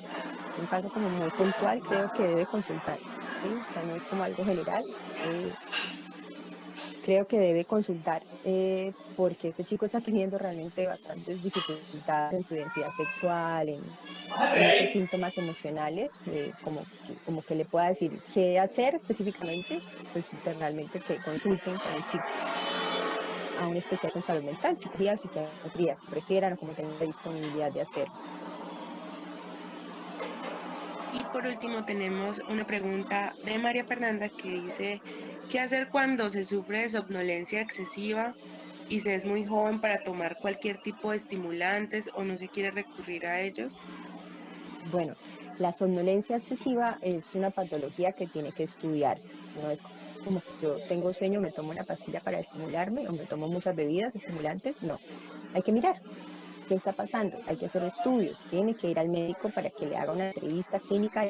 B: un caso como muy puntual, creo que debe consultar, ¿sí? O sea, no es como algo general. Creo que debe consultar porque este chico está teniendo realmente bastantes dificultades en su identidad sexual, en muchos síntomas emocionales, como que le pueda decir qué hacer específicamente, pues realmente que consulten con el chico a un especialista en salud mental, psicología o psiquiatría, que prefieran o como tengan la disponibilidad de hacerlo.
C: Y por último tenemos una pregunta de María Fernanda que dice, ¿qué hacer cuando se sufre de somnolencia excesiva y se es muy joven para tomar cualquier tipo de estimulantes o no se quiere recurrir a ellos?
B: Bueno, la somnolencia excesiva es una patología que tiene que estudiarse. No es como que yo tengo sueño, me tomo una pastilla para estimularme o me tomo muchas bebidas estimulantes. No, hay que mirar qué está pasando. Hay que hacer estudios. Tiene que ir al médico para que le haga una entrevista clínica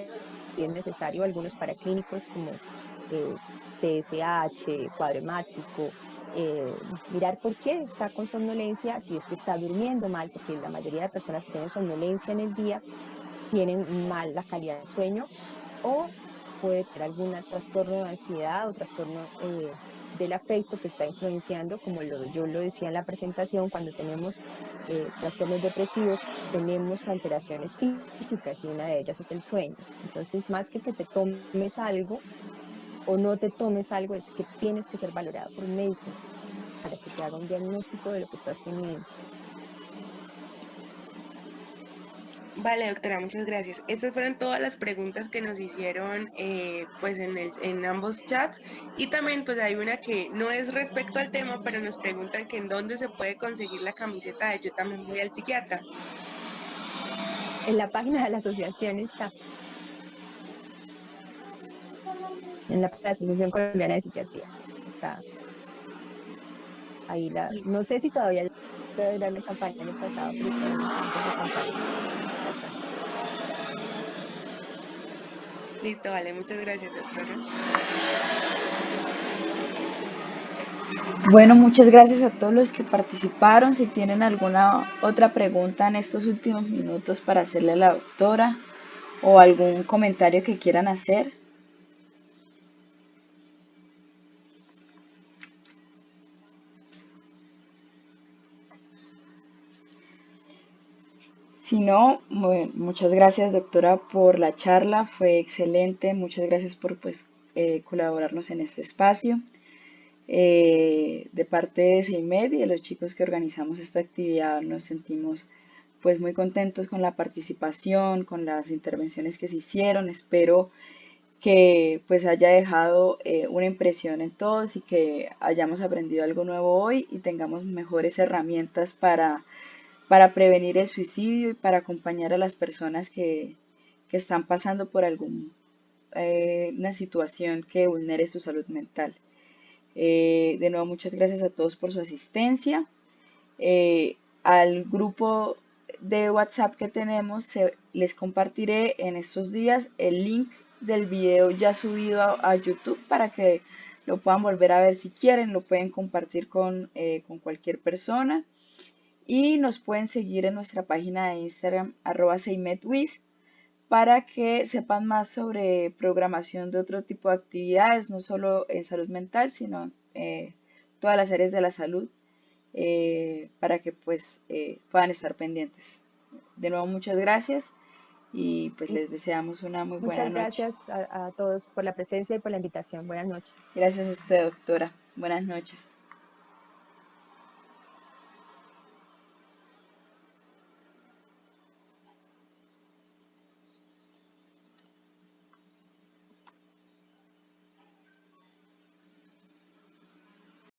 B: si es necesario. Algunos paraclínicos como eh, TSH, cuadro hemático. Mirar por qué está con somnolencia, si es que está durmiendo mal, porque la mayoría de personas que tienen somnolencia en el día tienen mal la calidad de sueño o puede tener algún trastorno de ansiedad o trastorno del afecto que está influenciando, como yo lo decía en la presentación, cuando tenemos trastornos depresivos, tenemos alteraciones físicas y una de ellas es el sueño. Entonces, más que te tomes algo o no te tomes algo, es que tienes que ser valorado por un médico para que te haga un diagnóstico de lo que estás teniendo.
C: Vale, doctora, muchas gracias. Estas fueron todas las preguntas que nos hicieron pues en ambos chats y también pues hay una que no es respecto al tema, pero nos preguntan que en dónde se puede conseguir la camiseta de Yo también voy al psiquiatra.
B: En la página de la asociación está, en la Asociación Colombiana de Psiquiatría, está ahí no sé si todavía era una campaña el año pasado, pero está en fase de campaña.
C: Listo, vale, muchas gracias, doctora.
A: Bueno, muchas gracias a todos los que participaron. Si tienen alguna otra pregunta en estos últimos minutos para hacerle a la doctora o algún comentario que quieran hacer. Si no, bueno, muchas gracias doctora por la charla, fue excelente. Muchas gracias por colaborarnos en este espacio. De parte de CIMED y de los chicos que organizamos esta actividad, nos sentimos pues muy contentos con la participación, con las intervenciones que se hicieron. Espero que pues haya dejado una impresión en todos y que hayamos aprendido algo nuevo hoy y tengamos mejores herramientas para prevenir el suicidio y para acompañar a las personas que están pasando por alguna una situación que vulnere su salud mental. De nuevo, muchas gracias a todos por su asistencia. Al grupo de WhatsApp que tenemos, les compartiré en estos días el link del video ya subido a YouTube para que lo puedan volver a ver si quieren, lo pueden compartir con cualquier persona y nos pueden seguir en nuestra página de Instagram @seimetwiz para que sepan más sobre programación de otro tipo de actividades, no solo en salud mental, sino todas las áreas de la salud, para que pues puedan estar pendientes. De nuevo, muchas gracias y pues les deseamos una muy buena
B: Muchas
A: noche.
B: gracias a todos por la presencia y por la invitación. Buenas noches.
A: Gracias a usted, doctora. Buenas noches.